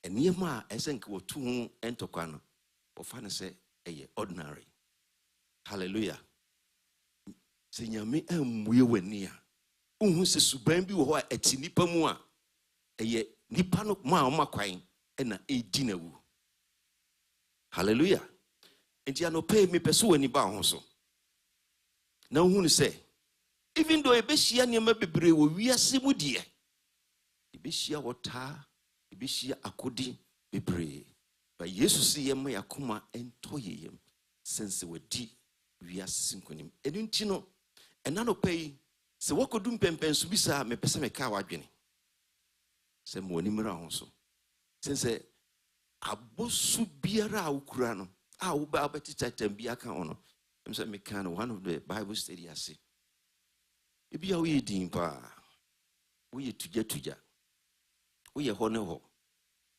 eniema a esenke wo tu hu entokwa no wo fa ne se eye ordinary hallelujah se nyame amue wani a uhu se suban bi wo ho a ati nipa mu a eye nipa no ma kwan na edi na wu hallelujah enti anope me pese wani ba ho so na hunu se even though ebeshia niema bebre wo wiase mu die ebeshia wota ebeshia akodi bebre ba Jesus yema yakoma ento yeyem sense wadi wiase nkonim enunti no enano pay se wakodum pempenso bisa me pese me ka wadwene se mo animra ho so sense abosu biara ukura no a wo ba betitatam bi aka ho no say me can one of the Bible study I see ebia wo yedin pa wo ye tuja wo ye ho ne ho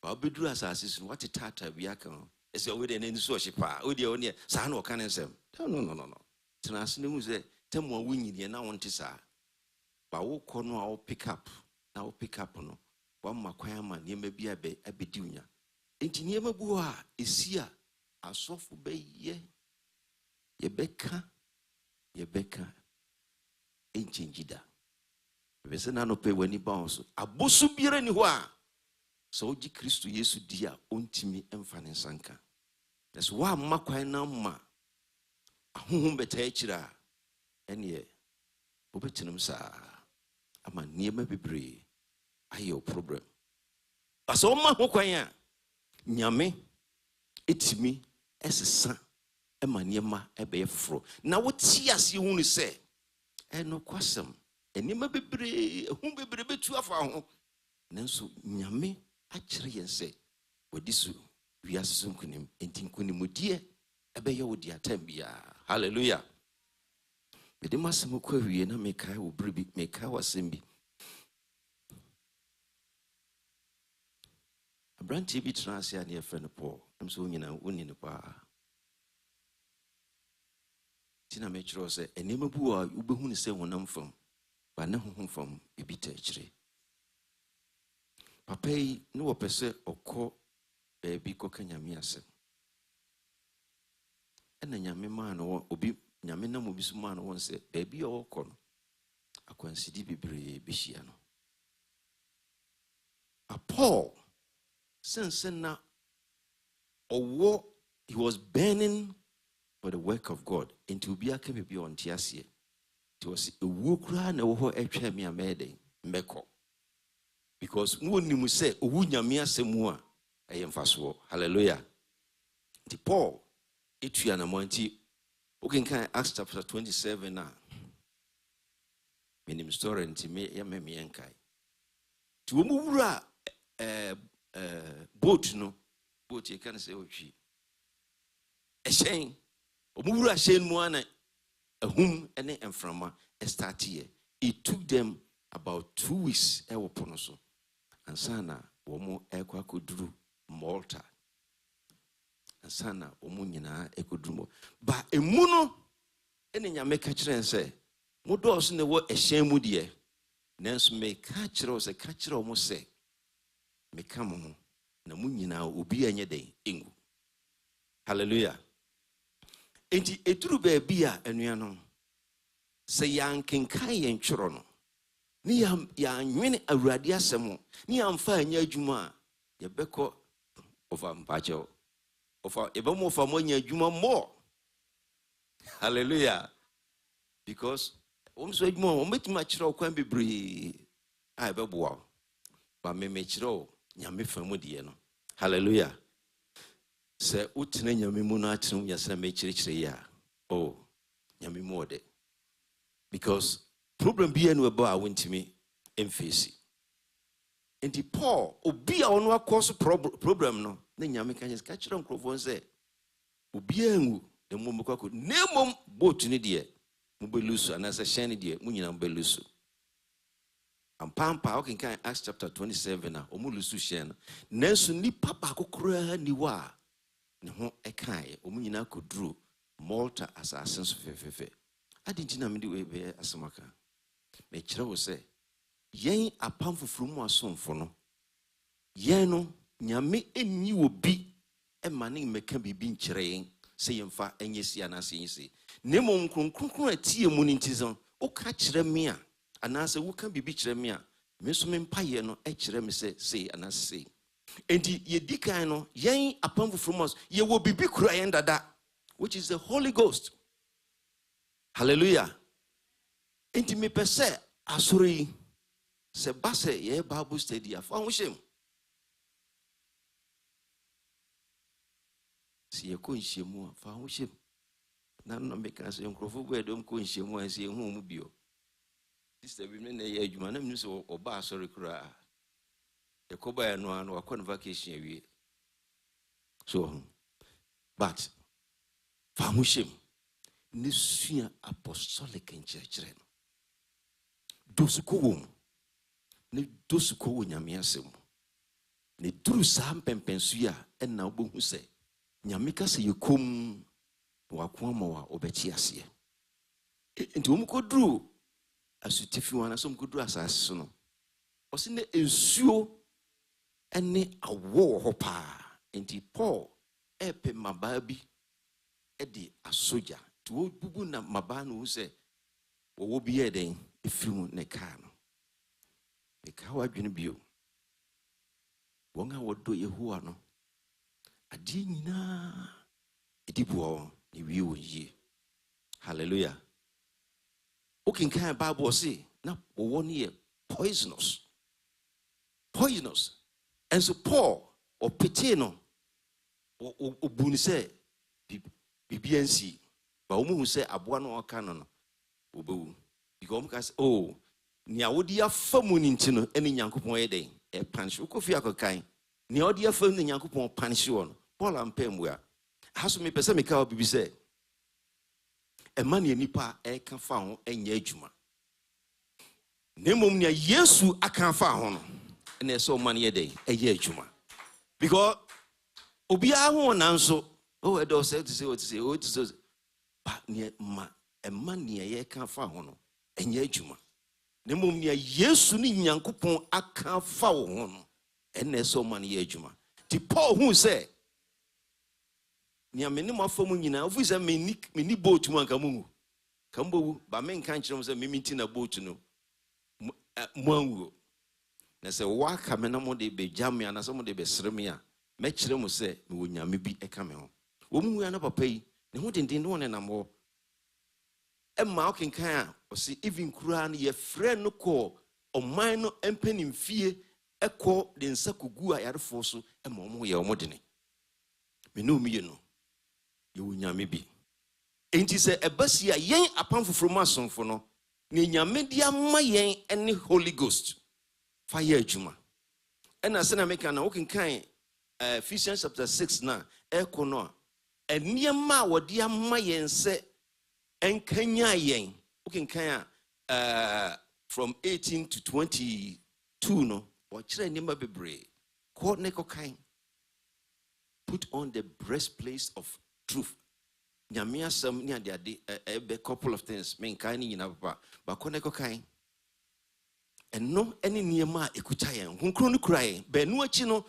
ba obeduru asase so what tata bi aka ho ese wo de nani so hyepa wo de wo ne sa na o kan nsem no tena asene mu se temo wo nyine na wonte sa ba wo kɔ no a wo pick up na wo pick up no wa makwan ama niema bi abedi unya enti niema bu a esi a asofo bɛyɛ yɛbɛka enchingida bese na no pe wani ba so abosu biara ni ho a so ogi Kristo Yesu di a ontimi emfa ne sanka des wa makwan na ma ahohom beta akira ene obetinum sa ama niema bebre ayo problem aso ma ho kwan a nyame etimi esesa Emaniema ebe fro. Na what see hu ni say no kwasem enima bebre hu bebre betu afa ho nanso nyame akyere yen say wadisu wiase nkunim enti nkunimudie ebe ye wodi atambia. Hallelujah. Bede masem kwa wie na mekai wo bribi mekai wasem bi abranti bi transia ne friend Paul amso nyina woni ne pa tina me kyerɛ sɛ enema bu a wobɛhu ne sɛ honam fam ba ne honhom fam ebi ta kyerɛ papa yi ne wɔpɛ sɛ ɔkɔ baabi kɔka nyame asɛm ɛna nyame maa no obi nyame nam obi so maa no wɔn sɛ baabi a ɔkɔ no akwansidi bebree bɛhyia no Paul sense na ɔwɔ he was burning for the work of God into be a be on tiasie. It was a wukra na wo etwa me amede mbeko. Because woni mu say owu nyame asemu a eyemfaso. Hallelujah. The Paul etua na monti okenkan Acts chapter 27 na minim story nti me ya me enkai. Ti wo mu wura boat no boat e kan say otwi. Eshen Omura shen muana ahum ene enframa start here. It took them about 2 weeks ponoso. And sana womo ekwa kodru Malta. And sana womo nyina ekodru. Ba emuno ene nyame ka kire nse modo so ne wo ehyen mu de nanso me ka kire o se ka kire o mo se me ka mo na mu nyina obi anye den engu. Hallelujah. Enti eturu baabi a anuanom se yankenkan yen tworo no ni ya nwene awurade asɛm ni amfa anya adwuma ye bɛkɔ ofa mpacho ofa ebemo ofa mo anya adwuma more. Hallelujah. Because so adwuma o metuma kyerɛ okwan bebree a ebɛboa ba me kyerɛ nyame famu de no. Hallelujah. Se utene nyame mu na akyerɛ yasra me kyerɛkyerɛ ya oh nyame mu ode because problem bi enu eba a wontimi emfesi enti Paul obi a ono akɔso problem no na nyame ka kyerɛ nkrofo nse obi angu de mo mekɔ nemom boat ni de mo belusu ana se hyɛn de mo nyina mo belusu ampampa okenkan Acts chapter 27 na omo lusu hyɛn nanso nipa ba kokora ni wa ne ho ekai omu nyina kodru Malta assassin so fefefe adinti na mede we be asamaka me kyerɛ wo sɛ yen apam foforo mu asomfo no yen no nyame enyi obi emane meka bibi nkyerɛ yen sɛ yemfa enyesi anase yesi nemo nkronkron atie mu ni ntizon o ka kyerɛ me a anase wo ka bibi kyerɛ me a me so me mpaye no kyerɛ me sɛ sei anase sei. Enti ye dikai no yen apam from us ye will be kura yen dada which is the Holy Ghost. Hallelujah. Enti me pese asori se base ye Bible study afa ho hyem si ye ko nhyemu afa ho hyem na no me kan se nkrofo bu edom ko nhyemu an se hu mu bio sister bi me na ye adwuma na me so oba asori kura Yakoba no an wakon vacation awie. So but famushim ne sua apostolic nkyerɛkyerɛ no dosuko wom ne dosuko wo nyame asɛm ne duru saa mpɛmpɛnsu a ɛna wobɛhu sɛ nyame ka sɛ yɛkom wako ama wa obɛkyi aseɛ nti wɔm kɔduru asutifi wana so mkɔduru asase so no ɔse ne nsuo ene awo hopa enti Paul epe mababi edi asoja to bubu na maba no se wo bi eden efimu ne ka no e ka wadwene bio wonga wodo Yehowa no adi nyina edibuo ne wi wo yi. Hallelujah. Okay, kan Bible say na wo ne poisonous and so Paul or Petino or Bunise BBNC, but who say Abuano or Canon, Ubu, because oh, Niawodia Famunintino, any Yankupon day, a punch, Ukofiako kind, Niodia Fern the Yankupon Pansion, Paul and Pemware. Has me Pesamica be said. A man nipa e can found and yejuma. Nemum near Yesu I can found, and there's so money a day, a yejuma. Because Obia won't answer. Oh, I don't say to say what to say. Oh, it says, but near a man near ye can't found and yejuma. Nemum near Yesu ni Yankupon I can't found, and there's so money yejuma. The Paul who say, Nia minimum for Munina, if we say mini boat to Mankamu, Kambo, by main country was a mimitina boat to know. Mwangu. They say, Waka Menamo de be Jamia and some of the Besremia. Metchum say, Munya may be a camel. Woman, we are not pay, and what in one and more. A marking can, or see, even Kuran, ye friend no call, or minor and pen in fear, a call, then Sakugua at a force, and Momo ya modini. Me know me, you know. You will nyame bi. Enti se ebasia yen apamfo from asonfo no. Ni nyame dia ma yen ene Holy Ghost. Fire adwuma. Ena se na meka na wokenkan Ephesians chapter 6 na eko no a eniema wo dia ma yen se enkanya yen. Wokenkan from 18 to 22 no. Wo kire eniema bebre. Ko ne ko kan. Put on the breastplate of truth. Nyamia some near a couple of things, main kind in papa, but Koneko kind. And no any near ma ekutayan, whom crony crying, Benuachino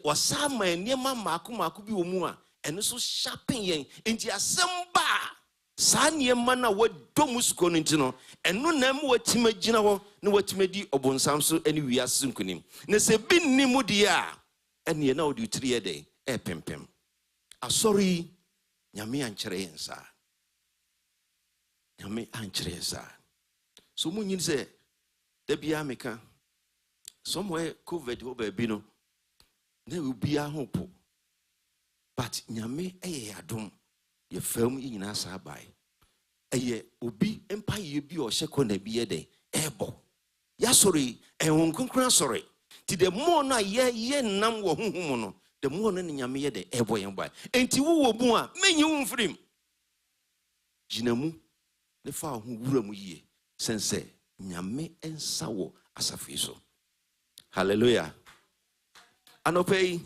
was some near ma Makubi Umua, and also sharping yen into a samba. Sanya mana what domus conintino, and no name what timagina, no what timedi or bonsamso, and we are sunkunim. Nese bin nimudia, and ye know do 3 a day, pem. Sorry. Nyame anchere ensa. Nyame anchere ensa. So munyin say da bia meka somewhere COVID wo ba bi no na ubia hopo. But nyame eye adom ye fam nyina sa bai. Eye obi empire bi o hye na bi ye den ebo. Ya sorry ehun konkran sorry. Ti the more na ye nam wo honhom no. The more than Yamia de Eboy and by. And Tiwu Bua, many won for him. Jinamu, the far who room ye, sense, Yame and Sawo as a fiso. Hallelujah. Anope,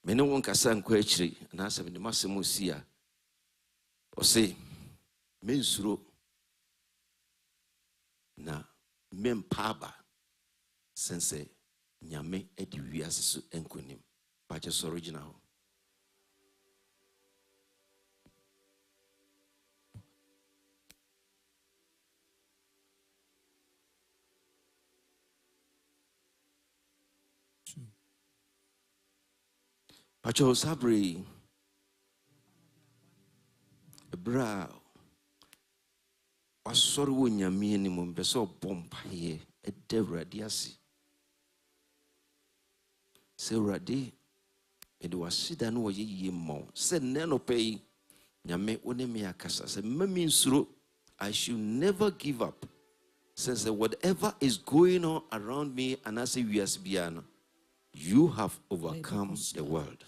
many one casan quetry, and answer the Massimo Sia. Or say, Mensuro na Mem Paba, sense, Yame edivias and kunim. Just original. Pacho Sabri Brow was sorry when your minimum beso bomb here a devra diasi. Say Radi. It was Sidan was ye more. Said Nano pay Yame Onemia Casa. Said Mammy Suru, I should never give up. Says that whatever is going on around me, and I say Biano, you have overcome the world.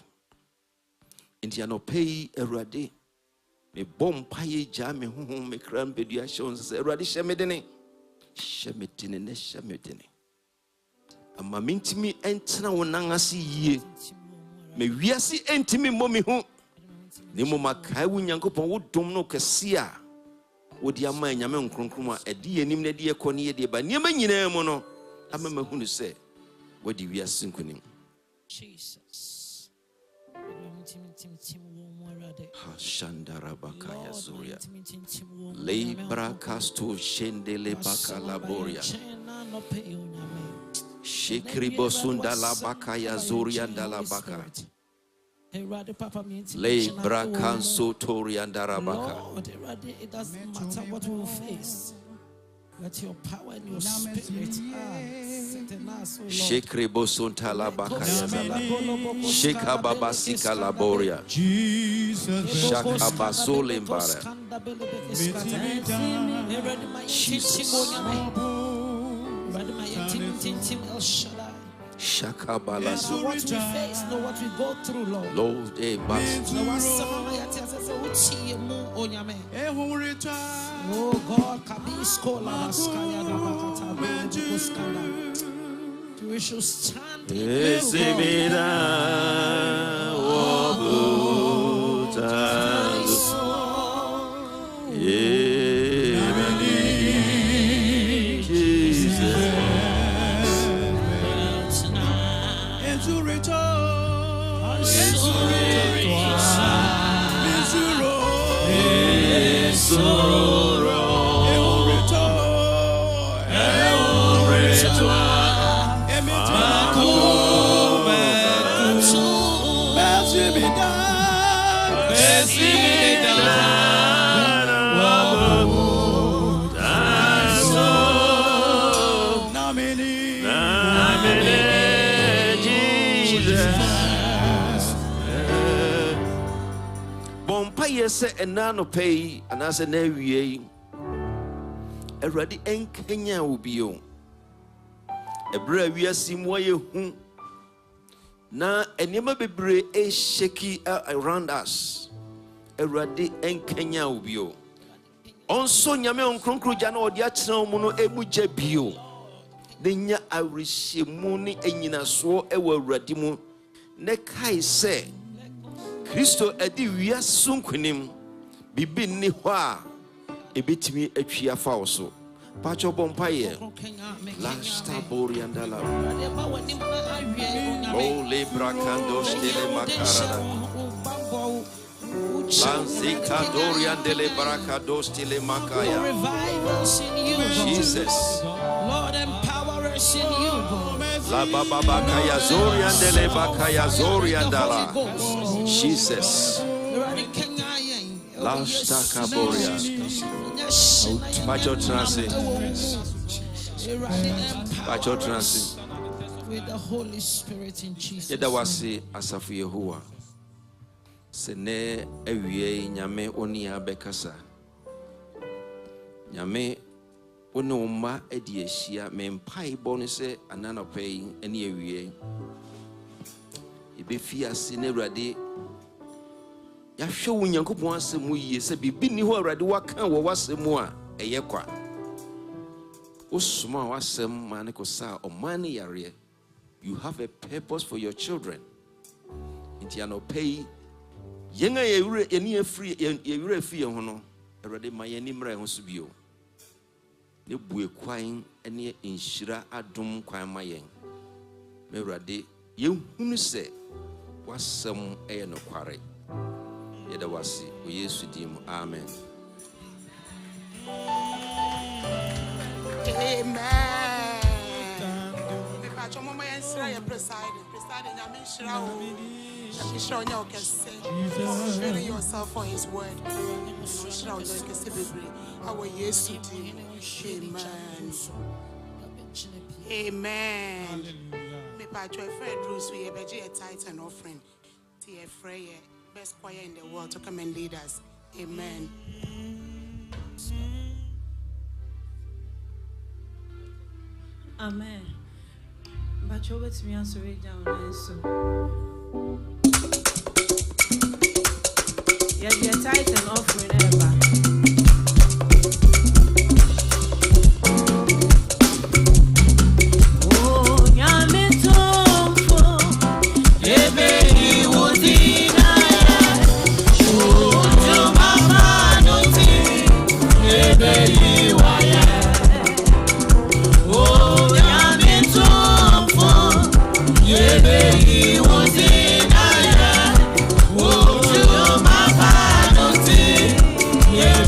Indiano pay a radi. Me bomb pie jammy home, me cram pediations, say Radi Shemedene. Shemedine. A mamintimi enter one nangasi ye. Me wiasi entimi momi hu ni mo makai wu Nyankopon wo dom no ksia wo dia ma nyame nkronkron a edi enim na di ekọ ne ye ba niam nyina mu no amama hu no se wo di wiasi nkunim Jesus Shandara bakaya zuria Lebra kasto shendele bakala boria Shikribo sundala bakaya zuriandala baka. Le brakanso toriandara baka. Lord, it doesn't matter what we face. Let your power and your spirit settle us, O Lord. Shekrebo sontala bakaya zala. Shekababa sikala boria. Shakabasole mbara. Shakabala. Know what we face, know what we go through, Lord. Lord, oh God, we shall stand in say enano pay and as an area already en Kenya will be on a brave simwaye whom na enema bebre a shaky around us already en Kenya will be on Sonya me on conclude jano diachna muno ebuja bio denya arishimuni enyina so ewa radimu ne kai se Kristo edi wia sunkunim bibi ni ho a ebetimi atwia fa wo so pacho bompaye lasta boriandala o lebra kando stele makarada lansi kadoriandele barakado stele makaya Jesus Lord, empower us in you, God. La baba bakaya zoriandele bakaya zoriandala Jesus Lasta kaboria Pacho transi Pacho transi with the Holy Spirit in Jesus. Yeda wasi asafu Yehowa Sene ewie nyame oni abekasa Nyame oni umma edi eshia mempai boni se ananope eni ewie Ibefi asine rade ya hwe wo Nyankopon asemu yie se bibi ni ho awrade waka wo wasemu a eye kwa osuma wasem mane ko sa o mane yare you have a purpose for your children inti anopai yenga yewure eni afri yewure afie ho no awrade mayani mra ho so bio ne bue kwan ene enhyira adom kwan mayen me awrade yehunu se wasem eye no kware yeda wasi o Yesu dim amen amen me pa chomo mo yensra ye preside nyame nshira o nshira onya okese revealing yourself for his word nshira onya okese bebre awo Yesu dim amen me pa cho friend rules we beje a tithe and offering ti e frey best choir in the world to come and lead us. Amen. Amen. But you let me answer it down. So, yeah, the tithe and offering ever. Yeah.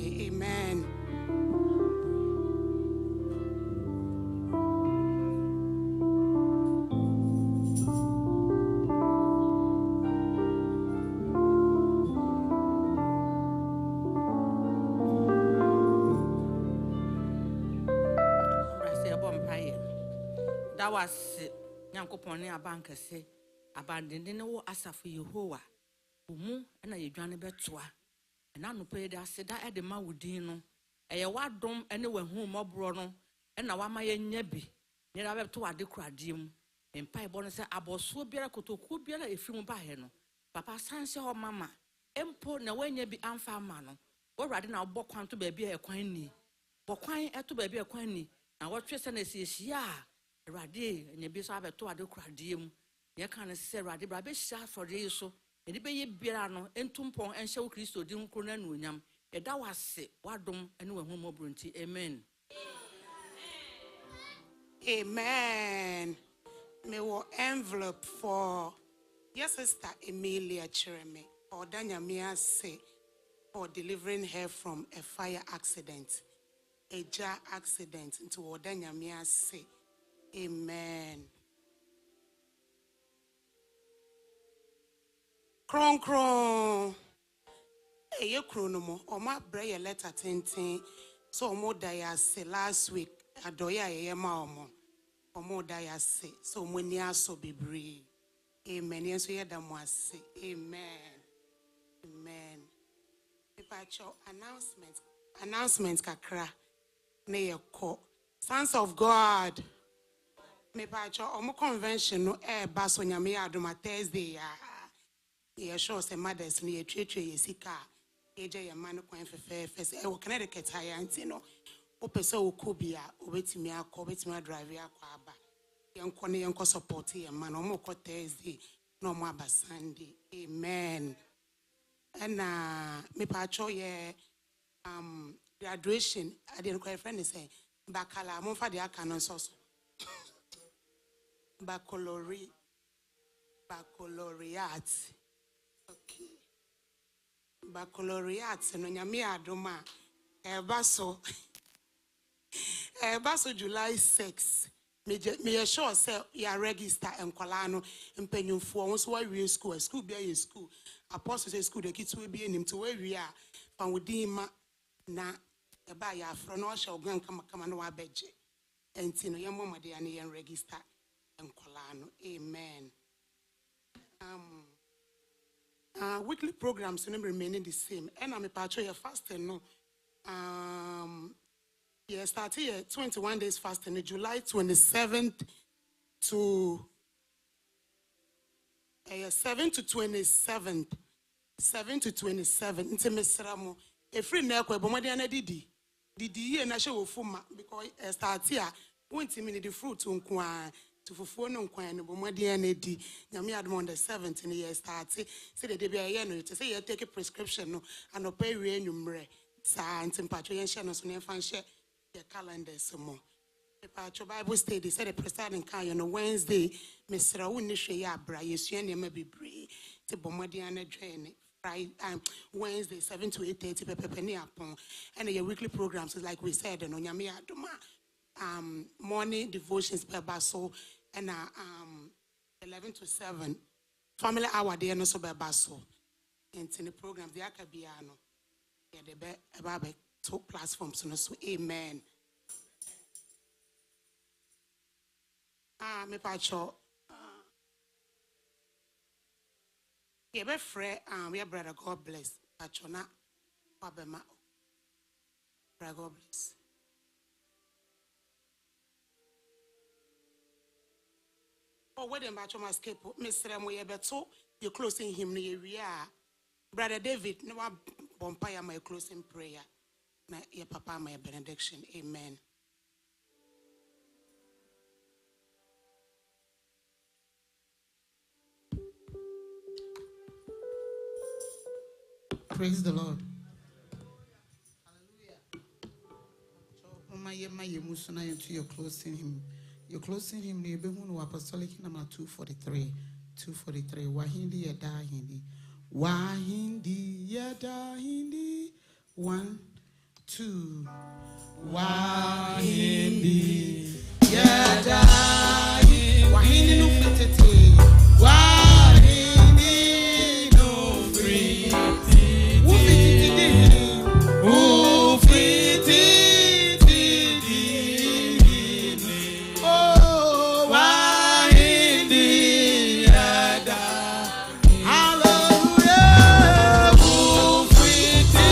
Amen. That was Yankopon Abanka say abandoning wo asafu Yehowa umu na yedwane betua na no pay da se da e de ma wudin no eye wadom ene wahu mobro no na wama ye nya bi ne da beto ade kurade mu empa ebo no se aboso biara kotoku biara efimu ba he no papa sanse ho mama empo na wanya bi amfa ama no worade na obọ kwan to ba bi e kwan ni bokwan eto ba bi e kwan ni na wotwe se na siehia Radi, and you be so able to a decradium. You can't say Radi, but I shall for the so. And it be Birano, and Tumpon, and show Christo, Dim Kunan William. And that was sick, Wadum, and no more brunty. Amen. Amen. Me wo envelope for yes, Sister Emilia Chereme, or Danya Mia say, for delivering her from a fire accident, a jar accident into Danya Mia say. Amen. Kron. Eye kronomo. Oma bray a letter 10. So more diase last week. Adoya ye ma omo diase. So mwenya so bibri. Amen. Yes, we had amen. Amen. Departure announcements kakra. Ne ko. Sons of God. Me pacho omo convention no baso nyame adoma Thursday ya. Ye show se mothers ni etwetwe yesika. Eje ye man kwan fefe e wo Connecticut ha yanti no. Opese okobia obetimi akọ obetimi drive akọ aba. Yenko ne yenko support ye man omo ko Thursday no mo aba Sunday. Amen. And me pacho ye graduation I didn't quite friend say bakala mo fa de aka no so baccalaureate. Okay. Baccalaureate no nyame adoma Baso July 6. Me sure say ya register enkwala no mpenyumfo won so we school be school apostle say school the kids we be enim to we a fan wodin ma na eba ya afro no hye ogan kama no abeje enti no yemo made ane yen register enkwala no. Amen. Weekly programs remaining the same. And I'm a part of your fasting no. Yeah, started here 21 days fasting, July 27th to 7 to 27th. 7 to 27. Intimesramo. A free neck where Bomadiana Didi ye na show fuma because start here. Won't minute the fruit to fulfill no quine, Bomadiana di. Yami had on the 7th in the year started. Say the DBA to say you take a prescription no and no pay renumre. Science and patrician on your fan share. Your calendar some more. The Bible study said the presiding kind on Wednesday, Mr. Unisha Yabra, Yesuania may be bree, the Bomadiana drain, Friday, Wednesday, 7 to 8:30, Pepenny upon, and your weekly programs is like we said, and on Yamia Duma, morning devotions per basso, and 11 to 7, family hour, they are no so by basso, and in the programs, the Akabiano, yeah, the Babe. 2 platforms, so amen. Me pacho. Yeah, be free. We are brother. God bless. Pacho na. Wabema. Brother, God bless. Oh, where the pacho must escape. Mr. Moye beto. You closing him near we are. Brother David, no one bompire my closing prayer. Your papa, my benediction. Amen. Praise the Lord. Hallelujah. You're closing him. You're closing him. You're being apostolic number 243. 243. Wahindi yada hindi. Wahindi yada hindi. 1, 2. Wahindi yada Wahindi no fitete Wahindi no friti Who fititi Oh Wahindi yada Hallelujah Who fititi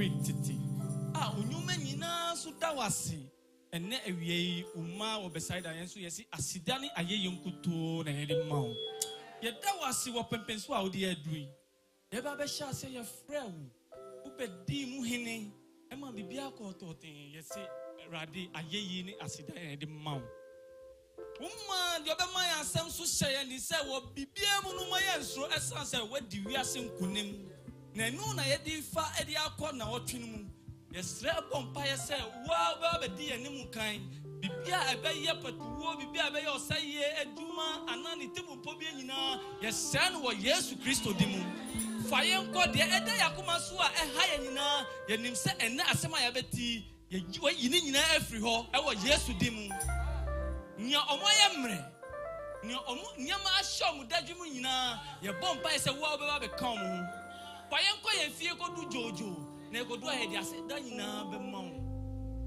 free titi. Ah, unyume nyina suda wasi. Ene ewie uma wo beside ayenso yesi asidani aye yonkuto na yedi mawo. Yeda wasi wo pempenso a odi adui. Yeba be sha se ye frɛ wo. Ubedi mu hene. Ema bibia ko toten yesi rade aye yi ni asidani yedi mawo. Woman, the other man asem so share ni say wo bibia mu no mayenso esan say wadi wiase nkunim. Na nu na yedi fa edi akọ na otwenu mu. Yesre bompa yese wa ba bedi anim kan. Bibia ebeye patuwo bibia ebeye osaye eduma anani tibu pobi nyina. Yesre no wo Yesu Kristo dimu. Faye nko de eda yakoma so a eha ye nyina. Yenim se ene asema ya beti ye yini nyina afri ho e wo Yesu dimu. Nya omoye mre nya nyama ahyo mu dadwemu nyina ye bompa yese wo ba be kan mu kwaye nko ye fie kodu jojo na kodu a ye de ase da nyina be ma wo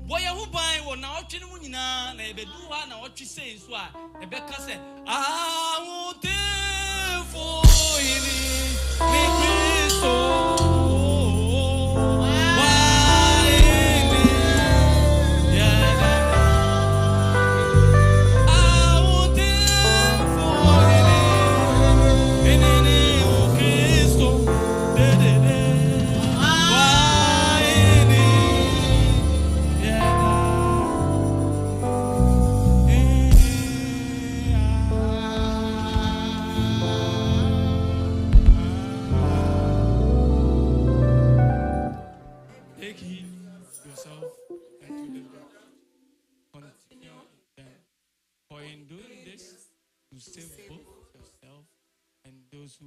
boye hu ban wo na otwe mu nyina na ye be du ha na otwe sei so a e be ka se wo te fo ini ni Kristo.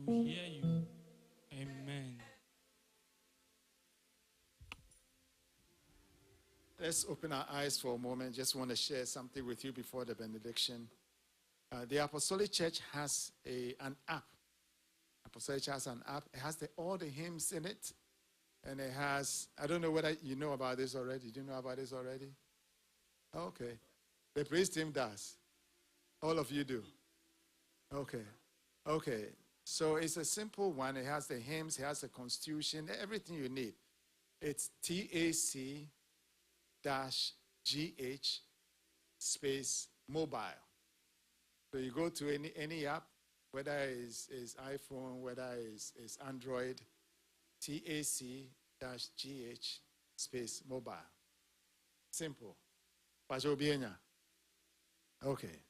Who hear you. Amen. Let's open our eyes for a moment. Just want to share something with you before the benediction. The Apostolic Church has an app. Apostolic Church has an app. It has all the hymns in it. And it has, I don't know whether you know about this already. Do you know about this already? Okay. The praise team does. All of you do. Okay. Okay. So it's a simple one. It has the hymns, it has the constitution, everything you need. It's TAC-GH space mobile. So you go to any app, whether it's iPhone, whether it's Android, TAC-GH space mobile. Simple. Okay.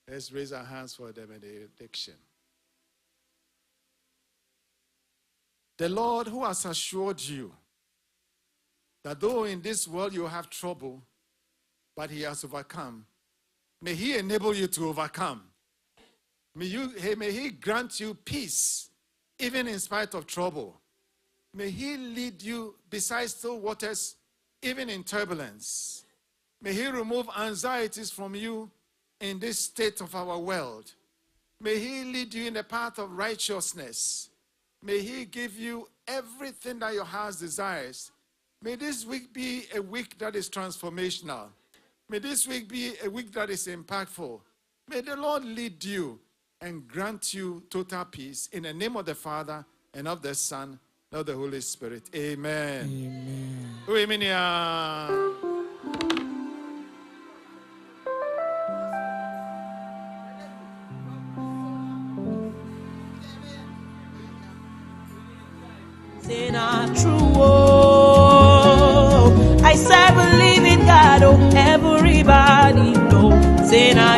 Let's raise our hands for the benediction. The Lord who has assured you that though in this world you have trouble, but he has overcome, may he enable you to overcome. May he grant you peace, even in spite of trouble. May he lead you beside still waters, even in turbulence. May he remove anxieties from you in this state of our world. May he lead you in the path of righteousness. May he give you everything that your heart desires. May this week be a week that is transformational. May this week be a week that is impactful. May the Lord lead you and grant you total peace in the name of the Father and of the Son and of the Holy Spirit. Amen. Amen. Say not true, oh. I serve a living God, oh, everybody know. Say now